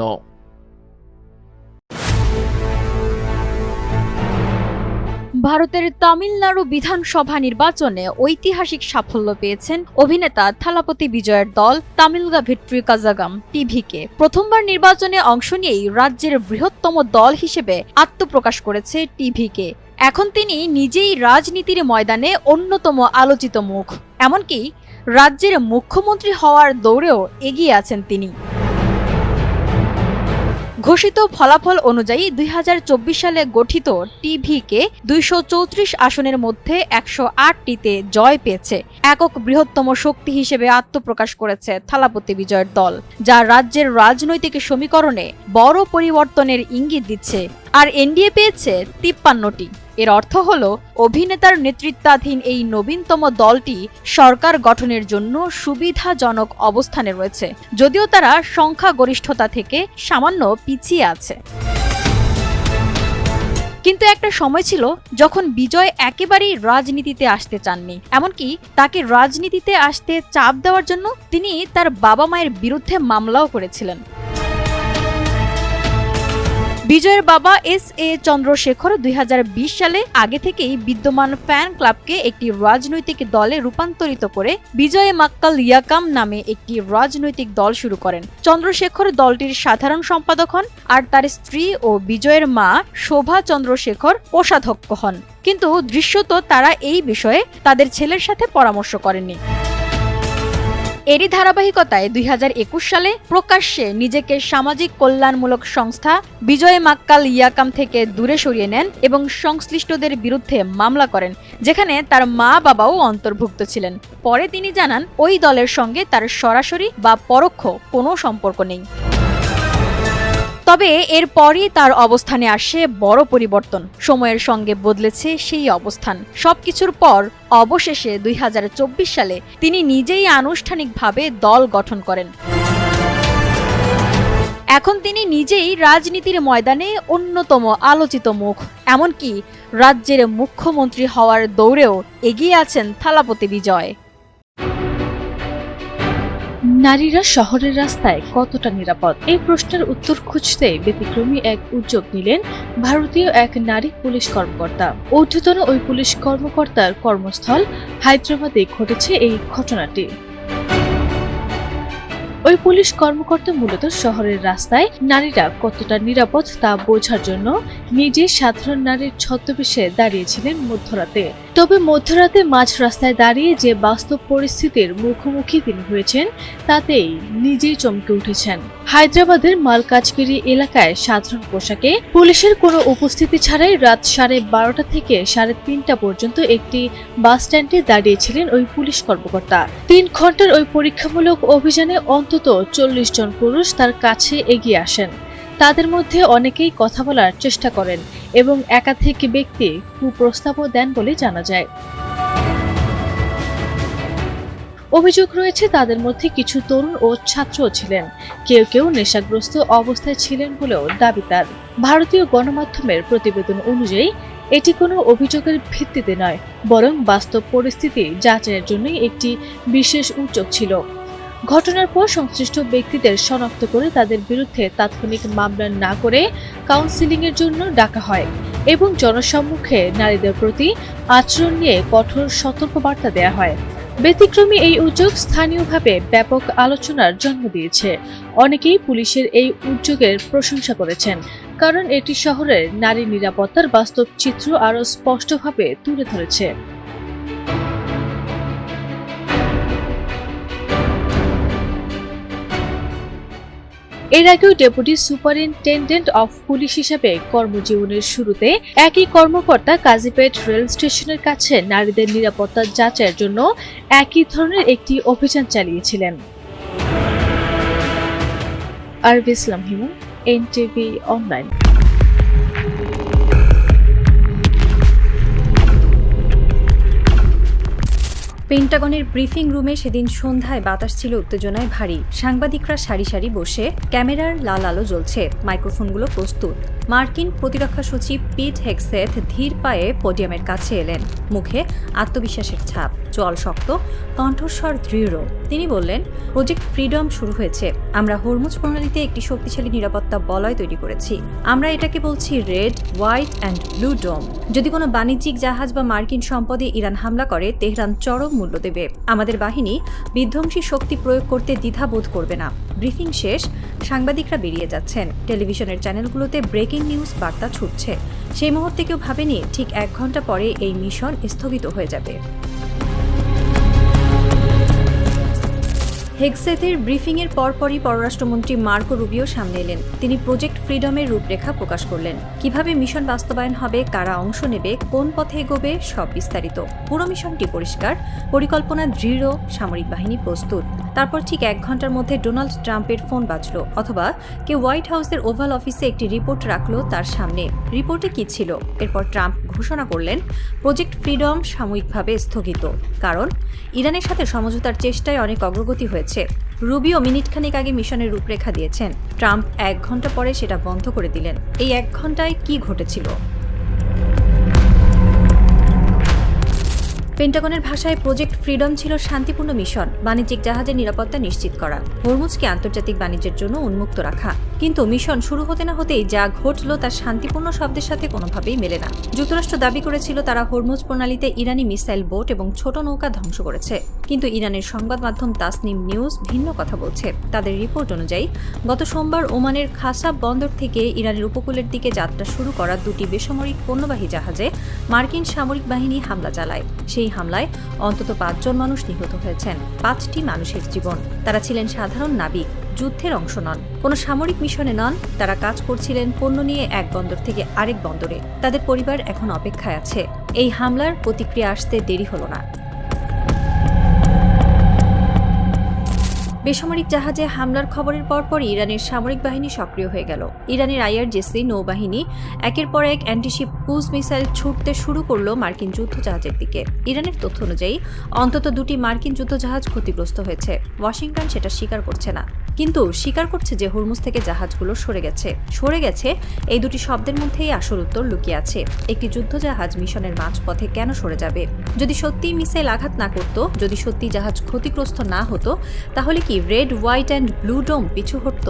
ভারতের তামিলনাড়ু বিধানসভা নির্বাচনে ঐতিহাসিক সাফল্য পেয়েছেন অভিনেতা থালাপতি বিজয়ের দল তামিলগা ভিট্রি কাজাগাম টিভিকে। প্রথমবার নির্বাচনে অংশ নিয়েই রাজ্যের বৃহত্তম দল হিসেবে আত্মপ্রকাশ করেছে টিভিকে। এখন তিনি নিজেই রাজনীতির ময়দানে অন্যতম আলোচিত মুখ, এমনকি রাজ্যের মুখ্যমন্ত্রী হওয়ার দৌড়েও এগিয়ে আছেন তিনি। ঘোষিত ফলাফল অনুযায়ী 2024 সালে গঠিত টিভিকে 234 আসনের মধ্যে 108টিতে জয় পেয়েছে। একক বৃহত্তম শক্তি হিসেবে আত্মপ্রকাশ করেছে থালাপতি বিজয়ের দল, যা রাজ্যের রাজনৈতিক সমীকরণে বড় পরিবর্তনের ইঙ্গিত দিচ্ছে। আর এনডিএ পেয়েছে 53টি। এর অর্থ হল অভিনেতার নেতৃত্বাধীন এই নবীনতম দলটি সরকার গঠনের জন্য সুবিধাজনক অবস্থানে রয়েছে, যদিও তারা সংখ্যাগরিষ্ঠতা থেকে সামান্য পিছিয়ে আছে। কিন্তু একটা সময় ছিল যখন বিজয় একেবারেই রাজনীতিতে আসতে চাননি, এমনকি তাকে রাজনীতিতে আসতে চাপ দেওয়ার জন্য তিনি তার বাবা মায়ের বিরুদ্ধে মামলাও করেছিলেন। বিজয়ের বাবা এস.এ. চন্দ্রশেখর 2020 সালে আগে থেকেই বিদ্যমান ফ্যান ক্লাবকে একটি রাজনৈতিক দলে রূপান্তরিত করে বিজয় মাক্কাল ইয়াকাম নামে একটি রাজনৈতিক দল শুরু করেন। চন্দ্রশেখর দলটির সাধারণ সম্পাদক হন, আর তার স্ত্রী ও বিজয়ের মা শোভা চন্দ্রশেখর কোষাধ্যক্ষ হন। কিন্তু দৃশ্যত তারা এই বিষয়ে তাদের ছেলের সাথে পরামর্শ করেননি। এরই ধারাবাহিকতায় 2021 সালে প্রকাশ্যে নিজেকে সামাজিক কল্যাণমূলক সংস্থা বিজয় মাক্কাল ইয়াকাম থেকে দূরে সরিয়ে নেন এবং সংশ্লিষ্টদের বিরুদ্ধে মামলা করেন, যেখানে তার মা বাবাও অন্তর্ভুক্ত ছিলেন। পরে তিনি জানান ওই দলের সঙ্গে তার সরাসরি বা পরোক্ষ কোনো সম্পর্ক নেই। তবে এরপরই তার অবস্থানে আসে বড় পরিবর্তন। সময়ের সঙ্গে বদলেছে সেই অবস্থান। সবকিছুর পর অবশেষে 2024 সালে তিনি নিজেই আনুষ্ঠানিকভাবে দল গঠন করেন। এখন তিনি নিজেই রাজনীতির ময়দানে অন্যতম আলোচিত মুখ, এমনকি রাজ্যের মুখ্যমন্ত্রী হওয়ার দৌড়েও এগিয়ে আছেন থালাপতি বিজয়। নারীরা শহরের রাস্তায় কতটা নিরাপদ? এই প্রশ্নের উত্তর খুঁজতে ব্যতিক্রমী এক উদ্যোগ নিলেন ভারতীয় এক নারী পুলিশ কর্মকর্তা। ঊর্ধ্বতন ওই পুলিশ কর্মকর্তার কর্মস্থল হায়দ্রাবাদে ঘটেছে এই ঘটনাটি। ওই পুলিশ কর্মকর্তা মূলত শহরের রাস্তায় নারীরা কতটা নিরাপদ তা বোঝার জন্য নিজে সাধারণ নারীর ছদ্মবেশে দাঁড়িয়েছিলেন মধ্যরাতে। তবে মধ্যরাতে মাঝ রাস্তায় দাঁড়িয়ে যে বাস্তব পরিস্থিতির মুখোমুখি তিনি হয়েছেন তাতেই নিজেই চমকে উঠেছেন। হায়দ্রাবাদের মালকাজগিরি এলাকায় সাধারণ পোশাকে পুলিশের কোনো উপস্থিতি ছাড়াই রাত 12:30 থেকে 3:30 পর্যন্ত একটি বাস স্ট্যান্ডে দাঁড়িয়েছিলেন ওই পুলিশ কর্মকর্তা। 3 ঘন্টার ওই পরীক্ষামূলক অভিযানে অন্তত 40 জন পুরুষ তার কাছে এগিয়ে আসেন। তাদের মধ্যে অনেকেই কথা বলার চেষ্টা করেন এবং একাধিক ব্যক্তি কুপ্রস্তাবও দেন বলে জানা যায়। অভিযোগ রয়েছে তাদের মধ্যে কিছু তরুণ ও ছাত্রও ছিলেন। কেউ কেউ নেশাগ্রস্ত অবস্থায় ছিলেন বলেও দাবি তার। ভারতীয় গণমাধ্যমের প্রতিবেদন অনুযায়ী এটি কোনো অভিযোগের ভিত্তিতে নয়, বরং বাস্তব পরিস্থিতি যাচাইয়ের জন্যই একটি বিশেষ উদ্যোগ ছিল। ঘটনার পর সংশ্লিষ্ট ব্যক্তিদের শনাক্ত করে তাদের বিরুদ্ধে তাৎক্ষণিক মামলা না করে কাউন্সিলিং এর জন্য ডাকা হয় এবং জনসম্মুখে নারীদের প্রতি আচরণ নিয়ে কঠোর সতর্কবার্তা দেওয়া হয়। ব্যতিক্রমী এই উদ্যোগ স্থানীয়ভাবে ব্যাপক আলোচনার জন্ম দিয়েছে। অনেকেই পুলিশের এই উদ্যোগের প্রশংসা করেছেন, কারণ এটি শহরের নারী নিরাপত্তার বাস্তব চিত্র আরও স্পষ্টভাবে তুলে ধরেছে। এর আগেও ডেপুটি সুপারিনটেন্ডেন্ট অফ পুলিশ হিসেবে কর্মজীবনের শুরুতে একই কর্মকর্তা কাজীপেট রেল স্টেশনের কাছে নারীদের নিরাপত্তা যাচাইয়ের জন্য একই ধরনের একটি অভিযান চালিয়েছিলেন। আরবি ইসলাম হিমু, এনটিভি অনলাইন। পেন্টাগনের ব্রিফিং রুমে সেদিন সন্ধ্যায় বাতাস ছিল উত্তেজনায় ভারী। সাংবাদিকরা সারি সারি বসে, ক্যামেরার লাল আলো জ্বলছে, মাইক্রোফোনগুলো প্রস্তুত। মার্কিন প্রতিরক্ষা সচিব পিট হেগসেথ ধীর পায়ে পোডিয়ামের কাছে এলেন, মুখে আত্মবিশ্বাসের ছাপ, জল শক্ত, কণ্ঠস্বর দৃঢ়। তিনি বললেন, প্রজেক্ট ফ্রিডম শুরু হয়েছে। আমরা হরমুজ প্রণালীতে একটি শক্তিশালী নিরাপত্তা বলয় তৈরি করেছি। আমরা এটাকে বলছি রেড, হোয়াইট অ্যান্ড ব্লু ডোম। যদি কোনো বাণিজ্যিক জাহাজ বা মার্কিন সম্পদে ইরান হামলা করে, তেহরান চরম মূল্য দেবে। আমাদের বাহিনী বিধ্বংসী শক্তি প্রয়োগ করতে দ্বিধাবোধ করবে না। ব্রিফিং শেষ, সাংবাদিকরা বেরিয়ে যাচ্ছেন। টেলিভিশনের চ্যানেলগুলোতে ব্রেকিং নিউজ বার্তা ছুটছে। সেই মুহূর্তে কেউ ভাবেনি ঠিক 1 ঘন্টা পরে এই মিশন স্থগিত হয়ে যাবে। হেগসেথের ব্রিফিংয়ের পরপরই পররাষ্ট্রমন্ত্রী মার্কো রুবিও সামনে এলেন। তিনি প্রজেক্ট ফ্রিডমের রূপরেখা প্রকাশ করলেন। কিভাবে মিশন বাস্তবায়ন হবে, কারা অংশ নেবে, কোন পথে এগোবে, সব বিস্তারিত। পুরো মিশনটি পরিষ্কার, পরিকল্পনা দৃঢ়, সামরিক বাহিনী প্রস্তুত। তারপর ঠিক 1 ঘন্টার মধ্যে ডোনাল্ড ট্রাম্পের ফোন বাজলো, অথবা কেউ হোয়াইট হাউসের ওভাল অফিসে একটি রিপোর্ট রাখলো তার সামনে। রিপোর্টে কি ছিল? এরপর ট্রাম্প ঘোষণা করলেন, প্রজেক্ট ফ্রিডম সাময়িকভাবে স্থগিত, কারণ ইরানের সাথে সমঝোতার চেষ্টায় অনেক অগ্রগতি হয়েছে। রুবিও মিনিটখানেক আগে মিশনের রূপরেখা দিয়েছেন। ট্রাম্প 1 ঘন্টা পরে সেটা বন্ধ করে দিলেন। এই 1 ঘন্টায় কি ঘটেছিল? পেন্টাগনের ভাষায় প্রজেক্ট ফ্রিডম ছিল শান্তিপূর্ণ মিশন, বাণিজ্যিক জাহাজের নিরাপত্তা নিশ্চিত করা, হরমুজকে আন্তর্জাতিক বাণিজ্যের জন্য উন্মুক্ত রাখা। কিন্তু মিশন শুরু হতে না হতেই যা ঘটল তা শান্তিপূর্ণ শব্দের সাথে কোনোভাবেই মেলে না। যুক্তরাষ্ট্র দাবি করেছিল তারা হরমুজ প্রণালীতে ইরানি মিসাইল বোট এবং ছোট নৌকা ধ্বংস করেছে, কিন্তু ইরানের সংবাদ মাধ্যম তাসনিম নিউজ ভিন্ন কথা বলছে। তাদের রিপোর্ট অনুযায়ী গত সোমবার ওমানের খাসাব বন্দর থেকে ইরানের উপকূলের দিকে যাত্রা শুরু করা 2টি বেসামরিক পণ্যবাহী জাহাজে মার্কিন সামরিক বাহিনী হামলা চালায়। সেই হামলায় অন্তত 5 জন মানুষ নিহত হয়েছেন, 5টি মানুষের জীবন। তারা ছিলেন সাধারণ নাবিক, যুদ্ধের অংশ নন, কোনো সামরিক মিশনে নন। তারা কাজ করছিলেন পণ্য নিয়ে এক বন্দর থেকে আরেক বন্দরে। তাদের পরিবার এখন অপেক্ষায় আছে। এই হামলার প্রতিক্রিয়া আসতে দেরি হলো না। বেসামরিক জাহাজে হামলার খবরের পরপরই ইরানের সামরিক বাহিনী সক্রিয় হয়ে গেল। ইরানের IRGC নৌবাহিনী একের পর এক অ্যান্টিশিপ ক্রুজ মিসাইল ছুটতে শুরু করলো মার্কিন যুদ্ধজাহাজের দিকে। ইরানের তথ্য অনুযায়ী অন্তত 2টি মার্কিন যুদ্ধজাহাজ ক্ষতিগ্রস্ত হয়েছে। ওয়াশিংটন সেটা স্বীকার করছে না, কিন্তু স্বীকার করছে যে হরমুজ থেকে জাহাজগুলো সরে গেছে। এই 2টি শব্দের মধ্যেই আসল উত্তর লুকিয়ে আছে। একটি যুদ্ধজাহাজ মিশনের মাঝপথে কেন সরে যাবে? যদি সত্যিই মিসাইল আঘাত না করত, যদি সত্যি জাহাজ ক্ষতিগ্রস্ত না হতো, তাহলে কি রেড, হোয়াইট অ্যান্ড ব্লু ডোম পিছু হটত?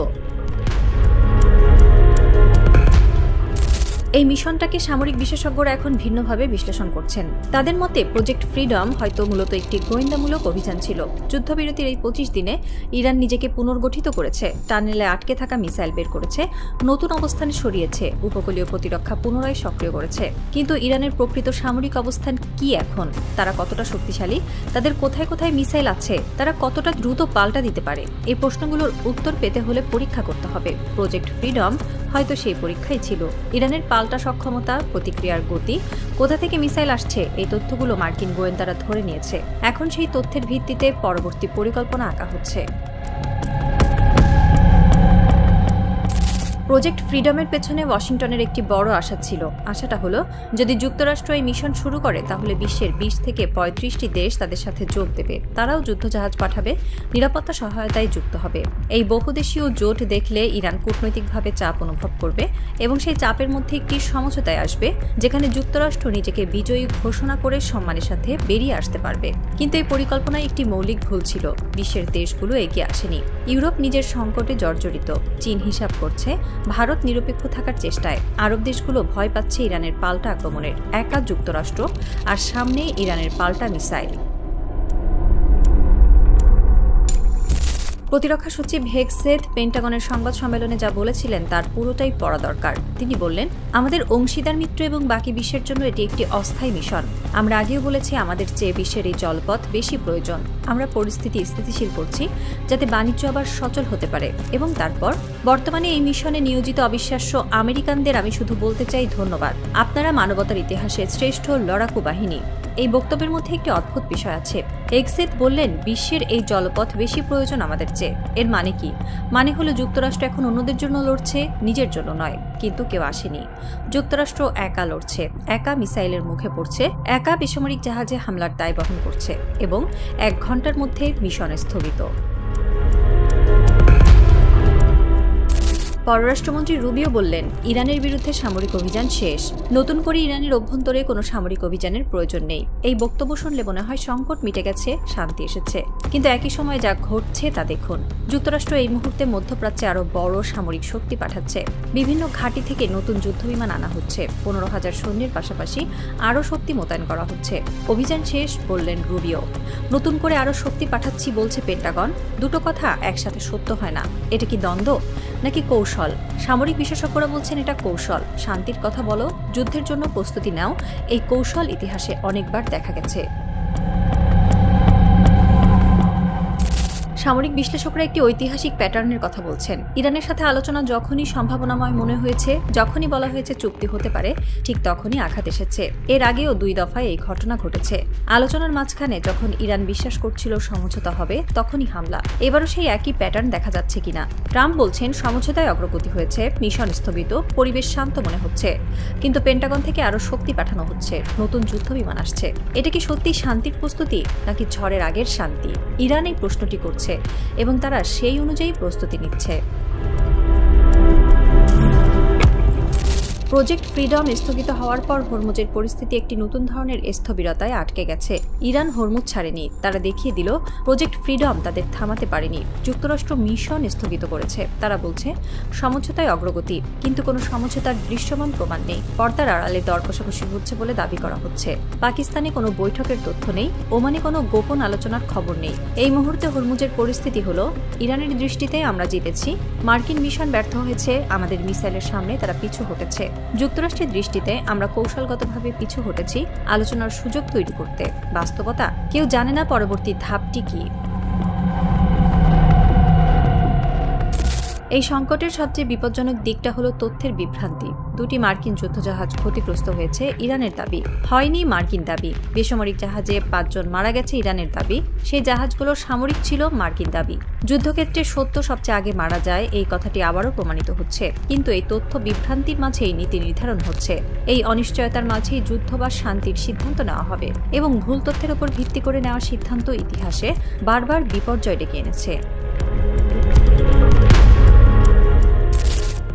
এই মিশনটাকে সামরিক বিশেষজ্ঞরা এখন ভিন্নভাবে বিশ্লেষণ করছেন। তাদের মতে প্রজেক্ট ফ্রিডম হয়তো মূলত একটি গোয়েন্দামূলক অভিযান ছিল। যুদ্ধবিরতির এই 25 দিনে ইরান নিজেকে পুনর্গঠিত করেছে, টানেলে আটকে থাকা মিসাইল বের করেছে, নতুন অবস্থানে সরিয়েছে, উপকূলীয় প্রতিরক্ষা পুনরায় সক্রিয় করেছে। কিন্তু ইরানের প্রকৃত সামরিক অবস্থান কি এখন? তারা কতটা শক্তিশালী? তাদের কোথায় কোথায় মিসাইল আছে? তারা কতটা দ্রুত পাল্টা দিতে পারে? এই প্রশ্নগুলোর উত্তর পেতে হলে পরীক্ষা করতে হবে। প্রজেক্ট ফ্রিডম হয়তো সেই পরীক্ষাই ছিল। ইরানের পাল্টা সক্ষমতা, প্রতিক্রিয়ার গতি, কোথা থেকে মিসাইল আসছে, এই তথ্যগুলো মার্কিন গোয়েন্দারা ধরে নিয়েছে। এখন সেই তথ্যের ভিত্তিতে পরবর্তী পরিকল্পনা আঁকা হচ্ছে। প্রজেক্ট ফ্রিডমের পেছনে ওয়াশিংটনের একটি বড় আশা ছিল। আশাটা হলো, যদি যুক্তরাষ্ট্র এই মিশন শুরু করে তাহলে বিশ্বের 20 থেকে 35টি দেশ তাদের সাথে যোগ দেবে। তারাও যুদ্ধজাহাজ পাঠাবে, নিরাপত্তা সহায়তায় যুক্ত হবে। এই বহুদেশীয় জোট দেখলে ইরান কূটনৈতিকভাবে চাপ অনুভব করবে এবং সেই চাপের মধ্যে একটি সমঝোতায় আসবে যেখানে যুক্তরাষ্ট্র নিজেকে বিজয়ী ঘোষণা করে সম্মানের সাথে বেরিয়ে আসতে পারবে। কিন্তু এই পরিকল্পনায় একটি মৌলিক ভুল ছিল। বিশ্বের দেশগুলো এগিয়ে আসেনি। ইউরোপ নিজের সংকটে জর্জরিত। চীন হিসাব করছে, ভারত নিরপেক্ষ থাকার চেষ্টায়। আরব দেশগুলো ভয় পাচ্ছে ইরানের পাল্টা আক্রমণের। একা যুক্তরাষ্ট্র, আর সামনে ইরানের পাল্টা মিসাইল। প্রতিরক্ষা সচিব হেগসেথ পেন্টাগনের সংবাদ সম্মেলনে যা বলেছিলেন তার পুরোটাই পড়া দরকার। তিনি বললেন, আমাদের অংশীদার মিত্র এবং বাকি বিশ্বের জন্য এটি একটি অস্থায়ী মিশন। আমরা আগেও বলেছি আমাদের চেয়ে বিশ্বের এই জলপথ বেশি প্রয়োজন। আমরা পরিস্থিতি স্থিতিশীল করছি যাতে বাণিজ্য আবার সচল হতে পারে। এবং তারপর বর্তমানে এই মিশনে নিয়োজিত অবিশ্বাস্য আমেরিকানদের আমি শুধু বলতে চাই ধন্যবাদ। আপনারা মানবতার ইতিহাসে শ্রেষ্ঠ লড়াকু বাহিনী। এই বক্তব্যের মধ্যে একটি অদ্ভুত বিষয় আছে। হেগসেথ বললেন, বিশ্বের এই জলপথ বেশি প্রয়োজন আমাদের চেয়ে। এর মানে কি? মানে হলো যুক্তরাষ্ট্র এখন অন্যদের জন্য লড়ছে, নিজের জন্য নয়। কিন্তু কেউ আসেনি। যুক্তরাষ্ট্র একা লড়ছে, একা মিসাইলের মুখে পড়ছে, একা বেসামরিক জাহাজে হামলার দায় বহন করছে এবং 1 ঘন্টার মধ্যে মিশন স্থগিত। পররাষ্ট্রমন্ত্রী রুবিও বললেন, ইরানের বিরুদ্ধে সামরিক অভিযান শেষ। নতুন করে ইরানের অভ্যন্তরে কোনো সামরিক অভিযানের প্রয়োজন নেই। এই বক্তব্য শুনলে মনে হয় সংকট মিটে গেছে, শান্তি এসেছে। কিন্তু একই সময় যা ঘটছে তা দেখুন। যুক্তরাষ্ট্র এই মুহূর্তে মধ্যপ্রাচ্যে আরও বড় সামরিক শক্তি পাঠাচ্ছে। বিভিন্ন ঘাঁটি থেকে নতুন যুদ্ধবিমান আনা হচ্ছে। 15,000 সৈন্যের পাশাপাশি আরও শক্তি মোতায়েন করা হচ্ছে। অভিযান শেষ বললেন রুবিও। নতুন করে আরও শক্তি পাঠাচ্ছি বলছে পেন্টাগন। দুটো কথা একসাথে সত্য হয় না। এটা কি দ্বন্দ্ব নাকি কৌশল? সামরিক বিশেষজ্ঞরা বলছেন এটা কৌশল। শান্তির কথা বলো, যুদ্ধের জন্য প্রস্তুতি নাও। এই কৌশল ইতিহাসে অনেকবার দেখা গেছে। সামরিক বিশ্লেষকরা একটি ঐতিহাসিক প্যাটার্নের কথা বলছেন। ইরানের সাথে আলোচনা যখনই সম্ভাবনাময় মনে হয়েছে, যখনই বলা হয়েছে চুক্তি হতে পারে, ঠিক তখনই আঘাত এসেছে। এর আগেও 2 দফায় এই ঘটনা ঘটেছে। আলোচনার মাঝখানে যখন ইরান বিশ্বাস করছিল সমঝোতা হবে, তখনই হামলা। এবারও সেই একই প্যাটার্ন দেখা যাচ্ছে কিনা। ট্রাম্প বলছেন সমঝোতায় অগ্রগতি হয়েছে, মিশন স্থগিত, পরিবেশ শান্ত মনে হচ্ছে। কিন্তু পেন্টাগন থেকে আরও শক্তি পাঠানো হচ্ছে, নতুন যুদ্ধবিমান আসছে। এটা কি সত্যি শান্তির প্রস্তুতি নাকি ঝড়ের আগের শান্তি? ইরান এই প্রশ্নটি করছে এবং তারা সেই অনুযায়ী প্রস্তুতি নিচ্ছে। প্রজেক্ট ফ্রিডম স্থগিত হওয়ার পর হরমুজের পরিস্থিতি একটি নতুন ধরনের স্থবিরতায় আটকে গেছে। ইরান হরমুজ ছাড়েনি, তারা দেখিয়ে দিল প্রজেক্ট ফ্রিডম তাদের থামাতে পারেনি। যুক্তরাষ্ট্র মিশন স্থগিত করেছে। তারা বলছে সমঝোতায় অগ্রগতি, কিন্তু কোনো সমঝোতার দৃশ্যমান প্রমাণ নেই। পর্দার আড়ালে দর কষাকষি হচ্ছে বলে দাবি করা হচ্ছে। পাকিস্তানে কোনো বৈঠকের তথ্য নেই, ওমানে কোনো গোপন আলোচনার খবর নেই। এই মুহূর্তে হরমুজের পরিস্থিতি হলো, ইরানের দৃষ্টিতে আমরা জিতেছি, মার্কিন মিশন ব্যর্থ হয়েছে, আমাদের মিসাইলের সামনে তারা পিছু হটেছে। যুক্তরাষ্ট্রের দৃষ্টিতে আমরা কৌশলগতভাবে পিছু হটেছি আলোচনার সুযোগ তৈরি করতে। বাস্তবতা, কেউ জানে না পরবর্তী ধাপটি কি। এই সংকটের সবচেয়ে বিপজ্জনক দিকটা হলো তথ্যের বিভ্রান্তি। 2টি মার্কিন যুদ্ধজাহাজ ক্ষতিগ্রস্ত হয়েছে, ইরানের দাবি। হয়নি, মার্কিন দাবি। বেসামরিক জাহাজে 5 জন মারা গেছে, ইরানের দাবি। সেই জাহাজগুলো সামরিক ছিল, মার্কিন দাবি। যুদ্ধক্ষেত্রে সত্য সবচেয়ে আগে মারা যায়, এই কথাটি আবারও প্রমাণিত হচ্ছে। কিন্তু এই তথ্য বিভ্রান্তির মাঝেই নীতি নির্ধারণ হচ্ছে। এই অনিশ্চয়তার মাঝেই যুদ্ধ বা শান্তির সিদ্ধান্ত নেওয়া হবে এবং ভুল তথ্যের উপর ভিত্তি করে নেওয়া সিদ্ধান্ত ইতিহাসে বারবার বিপর্যয় ডেকে এনেছে।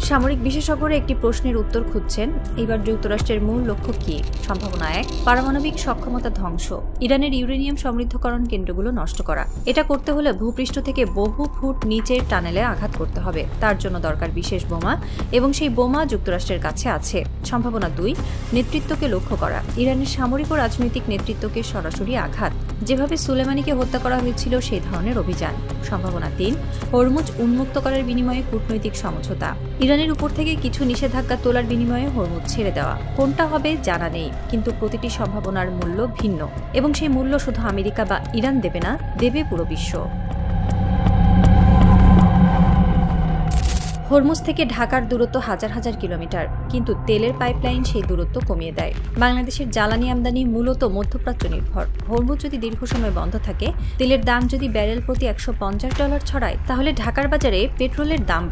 সামরিক বিশেষজ্ঞরা একটি প্রশ্নের উত্তর খুঁজছেন। এবার যুক্তরাষ্ট্রের মূল লক্ষ্য কি? সম্ভাবনা 1, পারমাণবিক সক্ষমতা ধ্বংস, ইরানের ইউরেনিয়াম সমৃদ্ধকরণ কেন্দ্রগুলো নষ্ট করা। এটা করতে হলে ভূপৃষ্ঠ থেকে বহু ফুট নিচের টানেলে আঘাত করতে হবে। তার জন্য দরকার বিশেষ বোমা এবং সেই বোমা যুক্তরাষ্ট্রের কাছে আছে। সম্ভাবনা 2, নেতৃত্বকে লক্ষ্য করা, ইরানের সামরিক ও রাজনৈতিক নেতৃত্বকে সরাসরি আঘাত, যেভাবে সুলেমানিকে হত্যা করা হয়েছিল সেই ধরনের অভিযান। সম্ভাবনা 3, হরমুজ উন্মুক্ত করার বিনিময়ে কূটনৈতিক সমঝোতা, ইরানের উপর থেকে কিছু নিষেধাজ্ঞা তোলার বিনিময়ে হরমুজ ছেড়ে দেওয়া। কোনটা হবে জানা নেই, কিন্তু প্রতিটি সম্ভাবনার মূল্য ভিন্ন এবং সেই মূল্য শুধু আমেরিকা বা ইরান দেবে না, দেবে পুরো বিশ্ব। হরমুজ থেকে ঢাকার দূরত্ব হাজার হাজার কিলোমিটার, কিন্তু তেলের পাইপলাইন সেই দূরত্ব কমিয়ে দেয়। বাংলাদেশের জ্বালানি আমদানি মূলত মধ্যপ্রাচ্য নির্ভর। হরমুজ যদি দীর্ঘ সময় বন্ধ থাকে, তেলের দাম যদি ব্যারেল প্রতি $150 ছড়ায়, তাহলে ঢাকার বাজারে পেট্রোলের দাম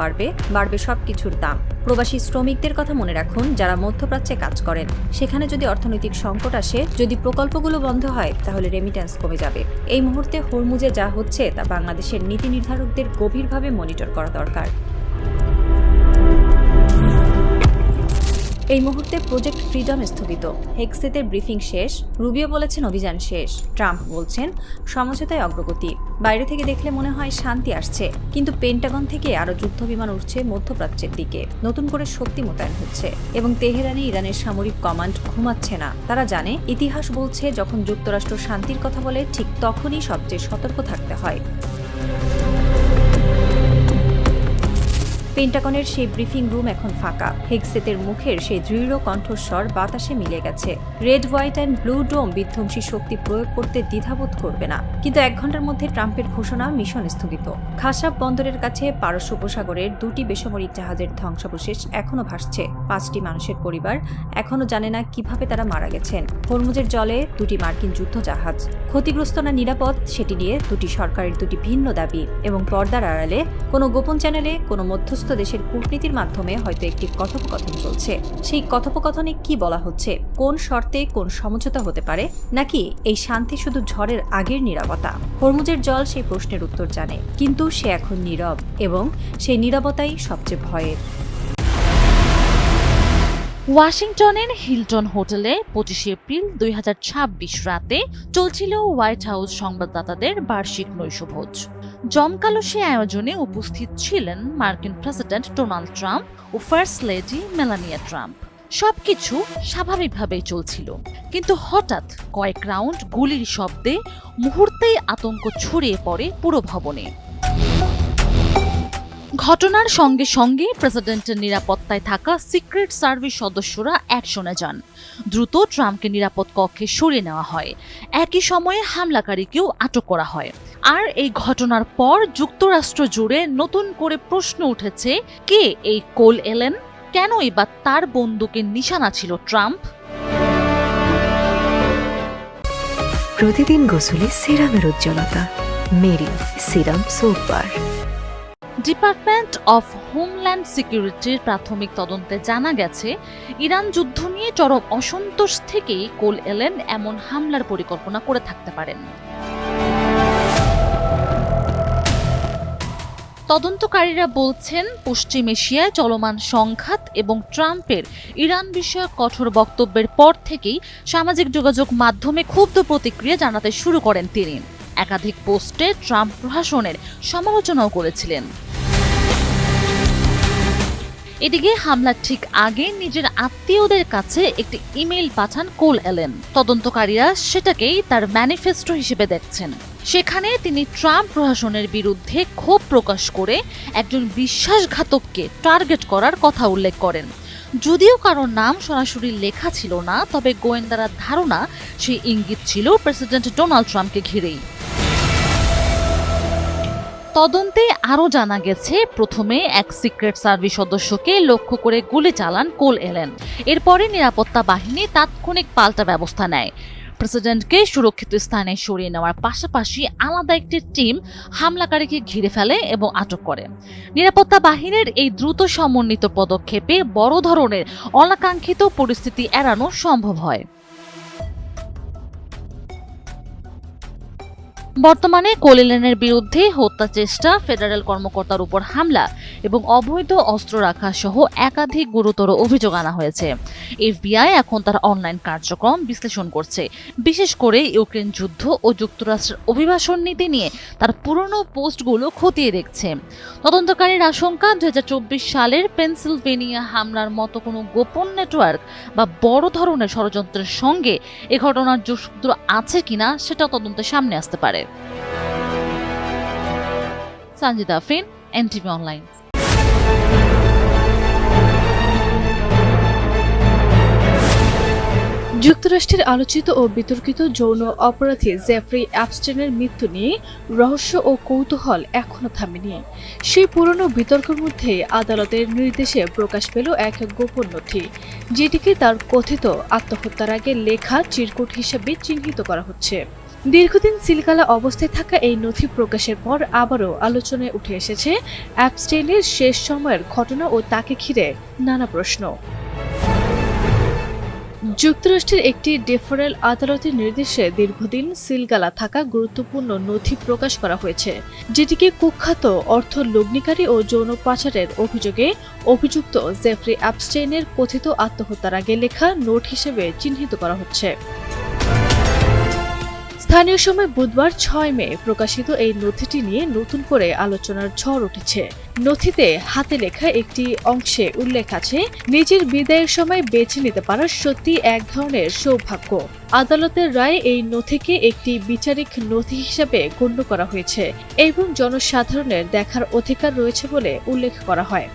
বাড়বে সবকিছুর দাম। প্রবাসী শ্রমিকদের কথা মনে রাখুন, যারা মধ্যপ্রাচ্যে কাজ করেন। সেখানে যদি অর্থনৈতিক সংকট আসে, যদি প্রকল্পগুলো বন্ধ হয়, তাহলে রেমিট্যান্স কমে যাবে। এই মুহূর্তে হরমুজে যা হচ্ছে তা বাংলাদেশের নীতি নির্ধারকদের গভীরভাবে মনিটর করা দরকার। এই মুহূর্তে প্রজেক্ট ফ্রিডম স্থগিত, হেগসেথের ব্রিফিং শেষ, রুবিও বলেছেন অভিযান শেষ, ট্রাম্প বলছেন সমঝোতায় অগ্রগতি। বাইরে থেকে দেখলে মনে হয় শান্তি আসছে, কিন্তু পেন্টাগন থেকে আরও যুদ্ধবিমান উঠছে মধ্যপ্রাচ্যের দিকে। নতুন করে শক্তি মোতায়েন হচ্ছে এবং তেহরানে ইরানের সামরিক কমান্ড ঘুমাচ্ছে না। তারা জানে, ইতিহাস বলছে যখন যুক্তরাষ্ট্র শান্তির কথা বলে, ঠিক তখনই সবচেয়ে সতর্ক থাকতে হয়। পেন্টাগনের সেই ব্রিফিং রুম এখন ফাঁকা। হেগসেতের মুখের সেই দৃঢ় কণ্ঠস্বর বাতাসে মিলে গেছে। রেড, হোয়াইট অ্যান্ড ব্লু ডোম বিধ্বংসী শক্তি প্রয়োগ করতে দ্বিধাবোধ করবে না। কিন্তু 1 ঘন্টার মধ্যে ট্রাম্পের ঘোষণা, মিশন স্থগিত। খাসাব বন্দরের কাছে পারস্য উপসাগরের 2টি বেসামরিক জাহাজের ধ্বংসাবশেষ এখনো ভাসছে। 5টি মানুষের পরিবার এখনো জানে না কিভাবে তারা মারা গেছেন। হরমুজের জলে 2টি মার্কিন যুদ্ধ জাহাজ ক্ষতিগ্রস্ত না নিরাপদ, সেটি নিয়ে 2টি সরকারের 2টি ভিন্ন দাবি। এবং পর্দার আড়ালে কোনো গোপন চ্যানেলে কোনো মধ্যস্থ দেশের কূটনীতির মাধ্যমে হয়তো একটি কথোপকথন চলছে। সেই কথোপকথনে কি বলা হচ্ছে, কোন শর্তে কোন সমঝোতা হতে পারে, নাকি এই শান্তি শুধু ঝড়ের আগের নীরবতা? হরমুজের জল সেই প্রশ্নের উত্তর জানে, কিন্তু সে এখন নীরব, এবং সেই নীরবতাই সবচেয়ে ভয়ের। ওয়াশিংটনের হিলটন হোটেলে 25 এপ্রিল 2026 রাতে চলছিল হোয়াইট হাউস সংবাদদাতাদের বার্ষিক নৈশভোজ। জমকালো সে আয়োজনে উপস্থিত ছিলেন মার্কিন প্রেসিডেন্ট ডোনাল্ড ট্রাম্প ও ফার্স্ট লেডি মেলানিয়া ট্রাম্প। সবকিছু স্বাভাবিকভাবেই চলছিল, কিন্তু হঠাৎ কয়েক রাউন্ড গুলির শব্দে মুহূর্তেই আতঙ্ক ছড়িয়ে পড়ে পুরো ভবনে। ঘটনার সঙ্গে সঙ্গে প্রেসিডেন্টের নিরাপত্তায় থাকা সিক্রেট সার্ভিস সদস্যরা অ্যাকশনে যান। দ্রুত ট্রাম্পকে নিরাপদ কক্ষে সরিয়ে নেওয়া হয়। একই সময়ে হামলাকারীকেও আটক করা হয়। আর এই ঘটনার পর যুক্তরাষ্ট্র জুড়ে নতুন করে প্রশ্ন উঠেছে, কে এই কোল এলেন? কেনই বা তার বন্দুকের নিশানা ছিল ট্রাম্প? প্রতিদিন গোসলে সিরামের উজ্জ্বলতা Meril serum soap bar. Department of homeland সিকিউরিটির প্রাথমিক তদন্তে জানা গেছে, ইরান যুদ্ধ নিয়ে চরম অসন্তোষ থেকেই কোল এলেন এমন হামলার পরিকল্পনা করে থাকতে পারেন। তদন্তকারীরা বলছেন, পশ্চিম এশিয়ায় চলমান সংঘাত এবং ট্রাম্পের ইরান বিষয়ক কঠোর বক্তব্যের পর থেকেই সামাজিক যোগাযোগ মাধ্যমে ক্ষুব্ধ প্রতিক্রিয়া জানাতে শুরু করেন তিনি। একাধিক পোস্টে ট্রাম্প প্রশাসনের সমালোচনাও করেছিলেন। এদিকে হামলার ঠিক আগে নিজের আত্মীয়দের কাছে একটি ইমেইল পাঠান কোল এলেন। তদন্তকারীরা সেটাকেই তার ম্যানিফেস্টো হিসেবে দেখছেন। সেখানে তিনি ট্রাম্প প্রশাসনের বিরুদ্ধে ক্ষোভ প্রকাশ করে একজন বিশ্বাসঘাতককে টার্গেট করার কথা উল্লেখ করেন। যদিও কারোর নাম সরাসরি লেখা ছিল না, তবে গোয়েন্দারা ধারণা সেই ইঙ্গিত ছিল প্রেসিডেন্ট ডোনাল্ড ট্রাম্পকে ঘিরেই। তদন্তে আরও জানা গেছে, প্রথমে এক সিক্রেট সার্ভিস সদস্যকে লক্ষ্য করে গুলি চালান কোল এলেন। এরপরে নিরাপত্তা বাহিনী তাৎক্ষণিক পাল্টা ব্যবস্থা নেয়। প্রেসিডেন্টকে সুরক্ষিত স্থানে সরিয়ে নেওয়ার পাশাপাশি আলাদা একটি টিম হামলাকারীকে ঘিরে ফেলে এবং আটক করে। নিরাপত্তা বাহিনীর এই দ্রুত সমন্বিত পদক্ষেপে বড় ধরনের অনাকাঙ্ক্ষিত পরিস্থিতি এড়ানো সম্ভব হয়। বর্তমানে কোল এলেনের বিরুদ্ধে হত্যা চেষ্টা, ফেডারেল কর্মকর্তার উপর হামলা এবং অবৈধ অস্ত্র রাখা সহ একাধিক গুরুতর অভিযোগ আনা হয়েছে। এফবিআই এখন তার অনলাইন কার্যক্রম বিশ্লেষণ করছে, বিশেষ করে ইউক্রেন যুদ্ধ ও যুক্তরাষ্ট্রের অভিবাসন নীতি নিয়ে তার পুরনো পোস্টগুলো খতিয়ে দেখছে। তদন্তকারীর আশঙ্কা, 2024 সালের পেনসিলভেনিয়া হামলার মতো কোনো গোপন নেটওয়ার্ক বা বড় ধরনের ষড়যন্ত্রের সঙ্গে এ ঘটনার যোগসূত্র আছে কিনা সেটা তদন্তের সামনে আসতে পারে। Sanjida Afrin, NTV online. যুক্তরাষ্ট্রের আলোচিত ও বিতর্কিত যৌন অপরাধী জেফ্রি অ্যাপস্টেনের মৃত্যু নিয়ে রহস্য ও কৌতূহল এখনো থামেনি। সেই পুরনো বিতর্কের মধ্যে আদালতের নির্দেশে প্রকাশ পেল এক গোপন নথি, যেটিকে তার কথিত আত্মহত্যার আগে লেখা চিরকুট হিসেবে চিহ্নিত করা হচ্ছে। দীর্ঘদিন সিলগালা অবস্থায় থাকা এই নথি প্রকাশের পর আবারও আলোচনায় উঠে এসেছে অ্যাপস্টেইনের শেষ সময়ের ঘটনা ও তাকে ঘিরে নানা প্রশ্ন। যুক্তরাষ্ট্রের একটি ডেফারেল আদালতের নির্দেশে দীর্ঘদিন সিলগালা থাকা গুরুত্বপূর্ণ নথি প্রকাশ করা হয়েছে, যেটিকে কুখ্যাত অর্থ লগ্নিকারী ও যৌন পাচারের অভিযোগে অভিযুক্ত জেফ্রি অ্যাপস্টেইনের কথিত আত্মহত্যার আগে লেখা নোট হিসেবে চিহ্নিত করা হচ্ছে। স্থানীয় সময় বুধবার 6 মে প্রকাশিত এই নথিটি নিয়ে নতুন করে আলোচনার ঝড় উঠেছে। নথিতে হাতে লেখা একটি অংশে উল্লেখ আছে, নিজের বিদায়ের সময় বেছে নিতে পারা সত্যি এক ধরনের সৌভাগ্য। আদালতের রায়ে এই নথিকে একটি বিচারিক নথি হিসেবে গণ্য করা হয়েছে এবং জনসাধারণের দেখার অধিকার রয়েছে বলে উল্লেখ করা হয়।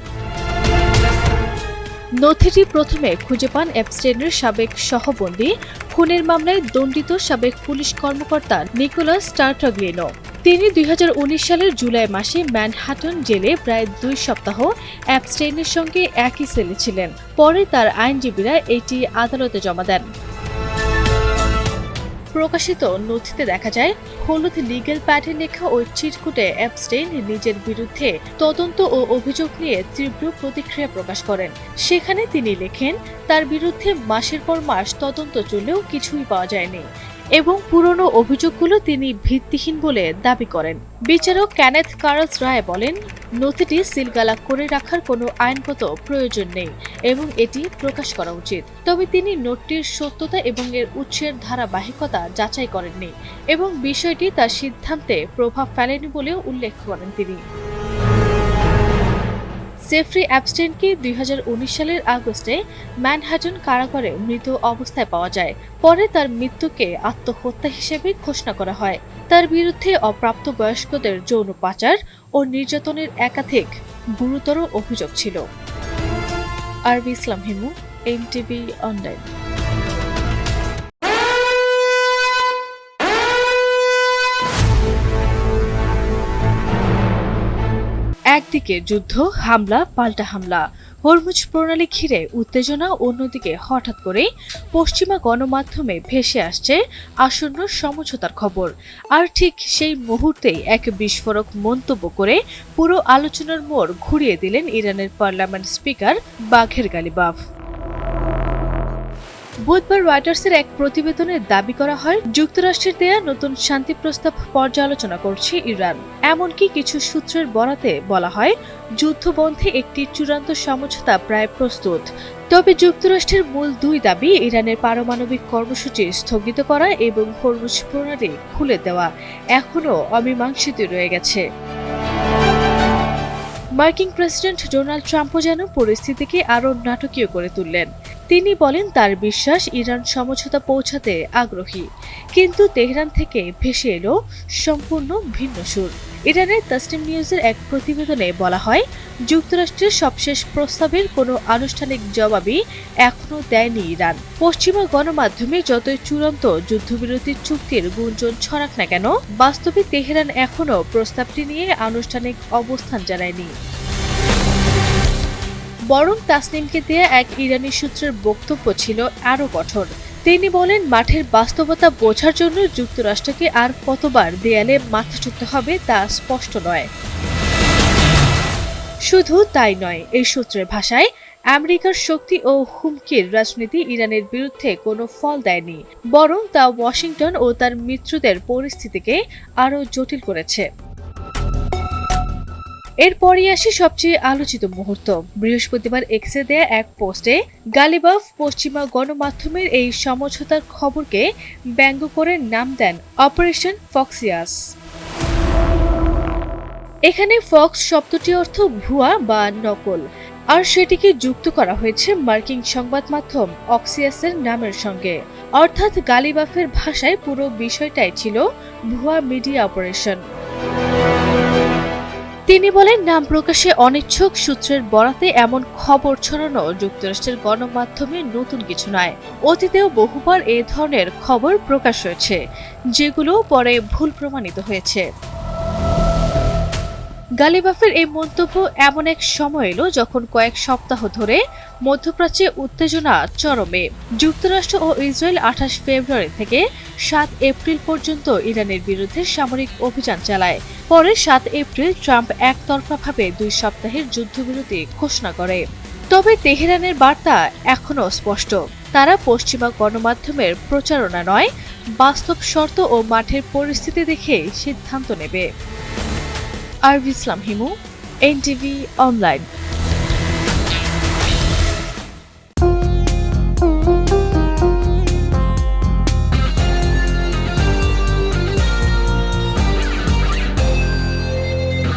নথিটি প্রথমে খুঁজে পান এপস্টেইনের সাবেক সহবন্দী, খুনের মামলায় দণ্ডিত সাবেক পুলিশ কর্মকর্তা নিকোলাস টার্টাগ্লিনো। তিনি 2019 সালের জুলাই মাসে ম্যানহাটন জেলে প্রায় 2 সপ্তাহ এপস্টেইনের সঙ্গে একই সেলে ছিলেন। পরে তার আইনজীবীরা এটি আদালতে জমা দেন। প্রকাশিত নথিতে দেখা যায়, হলুদ লিগ্যাল প্যাডে লেখা ওই চিরকুটে এপস্টেইন নিজের বিরুদ্ধে তদন্ত ও অভিযোগ নিয়ে তীব্র প্রতিক্রিয়া প্রকাশ করেন। সেখানে তিনি লেখেন, তার বিরুদ্ধে মাসের পর মাস তদন্ত চললেও কিছুই পাওয়া যায়নি এবং পুরনো অভিযোগগুলো তিনি ভিত্তিহীন বলে দাবি করেন। বিচারক কেনেথ কারাস রায় বলেন, নথিটি সিলগালা করে রাখার কোনো আইনগত প্রয়োজন নেই এবং এটি প্রকাশ করা উচিত। তবে তিনি নোটটির সত্যতা এবং এর উৎসের ধারাবাহিকতা যাচাই করেননি এবং বিষয়টি তার সিদ্ধান্তে প্রভাব ফেলেনি বলেও উল্লেখ করেন তিনি। জেফ্রি অ্যাপস্টেইনকে 2019 সালের আগস্টে ম্যানহাটন কারাগারে মৃত অবস্থায় পাওয়া যায়। পরে তার মৃত্যুকে আত্মহত্যা হিসেবে ঘোষণা করা হয়। তার বিরুদ্ধে অপ্রাপ্তবয়স্কদের যৌন পাচার ও নির্যাতনের একাধিক গুরুতর অভিযোগ ছিল। আরবি ইসলাম হিমু, NTV অনলাইন। একদিকে যুদ্ধ, হামলা পাল্টা হামলা, হরমুজ প্রণালী ঘিরে উত্তেজনা, অন্যদিকে হঠাৎ করে পশ্চিমা গণমাধ্যমে ভেসে আসছে আসন্ন সমঝোতার খবর। আর ঠিক সেই মুহূর্তেই এক বিস্ফোরক মন্তব্য করে পুরো আলোচনার মোড় ঘুরিয়ে দিলেন ইরানের পার্লামেন্ট স্পিকার বাঘের গালিবাফ। বুধবার রয়টার্সের এক প্রতিবেদনে দাবি করা হয়, যুক্তরাষ্ট্রের দেয়া নতুন শান্তি প্রস্তাব পর্যালোচনা করছে ইরান। এমনকি কিছু সূত্রের বরাতে বলা হয়, যুদ্ধবন্ধে একটি চূড়ান্ত সমঝোতা প্রায় প্রস্তুত। তবে যুক্তরাষ্ট্রের মূল 2 দাবি, ইরানের পারমাণবিক কর্মসূচি স্থগিত করা এবং হরমুজ প্রণালী খুলে দেওয়া, এখনও অমীমাংসিত রয়ে গেছে। মার্কিন প্রেসিডেন্ট ডোনাল্ড ট্রাম্পও যেন পরিস্থিতিকে আরও নাটকীয় করে তুললেন। তিনি বলেন, তার বিশ্বাস ইরান সমঝোতা পৌঁছাতে আগ্রহী, কিন্তু তেহরান থেকে ভেসে এলো সম্পূর্ণ ভিন্ন সুর। ইরানের তাসনিম নিউজের এক প্রতিবেদনে বলা হয়, যুক্তরাষ্ট্রের সবশেষ প্রস্তাবের কোনো আনুষ্ঠানিক জবাবই এখনও দেয়নি ইরান। পশ্চিমা গণমাধ্যমে যতই চূড়ান্ত যুদ্ধবিরতির চুক্তির গুঞ্জন ছড়াক না কেন, বাস্তবে তেহরান এখনও প্রস্তাবটি নিয়ে আনুষ্ঠানিক অবস্থান জানায়নি। বরং তাসনিমকে দেয়া এক ইরানি সূত্রের বক্তব্য ছিল আরও কঠোর। তিনি বলেন, মাঠের বাস্তবতা বোঝার জন্য যুক্তরাষ্ট্রকে আর কতবার দেয়ালে মাথা ঠুকতে হবে তা স্পষ্ট নয়। শুধু তাই নয়, এই সূত্রের ভাষায়, আমেরিকার শক্তি ও হুমকির রাজনীতি ইরানের বিরুদ্ধে কোনো ফল দেয়নি, বরং তা ওয়াশিংটন ও তার মিত্রদের পরিস্থিতিকে আরও জটিল করেছে। এরপরই আসে সবচেয়ে আলোচিত মুহূর্ত। বৃহস্পতিবার এক্সে দেয়া এক পোস্টে গালিবাফ পশ্চিমা গণমাধ্যমের এই সমঝোতার খবরকে ব্যঙ্গ করে নাম দেন অপারেশন ফক্সিয়াস। এখানে ফক্স শব্দটির অর্থ ভুয়া বা নকল, আর সেটিকে যুক্ত করা হয়েছে মার্কিন সংবাদ মাধ্যম অক্সিয়াসের নামের সঙ্গে। অর্থাৎ গালিবাফের ভাষায় পুরো বিষয়টাই ছিল ভুয়া মিডিয়া অপারেশন। তিনি বলেন, নাম প্রকাশে অনিচ্ছুক সূত্রের বরাতে এমন খবর ছড়ানো যুক্তরাষ্ট্রের গণমাধ্যমে নতুন কিছু নয়। অতীতেও বহুবার এ ধরনের খবর প্রকাশ হয়েছে, যেগুলো পরে ভুল প্রমাণিত হয়েছে। গালিবাফের এই মন্তব্য এমন এক সময় এলো যখন কয়েক সপ্তাহ ধরে মধ্যপ্রাচ্যে উত্তেজনা চরমে। যুক্তরাষ্ট্র ও ইসরায়েল 28 ফেব্রুয়ারি থেকে 7 এপ্রিল পর্যন্ত ইরানের বিরুদ্ধে সামরিক অভিযান চালায়। পরে 7 এপ্রিল ট্রাম্প একতরফাভাবে 2 সপ্তাহের যুদ্ধবিরতি ঘোষণা করে। তবে তেহরানের বার্তা এখনও স্পষ্ট, তারা পশ্চিমা গণমাধ্যমের প্রচারণা নয়, বাস্তব শর্ত ও মাঠের পরিস্থিতি দেখে সিদ্ধান্ত নেবে। আরবি ইসলাম হিমু, NTV অনলাইন।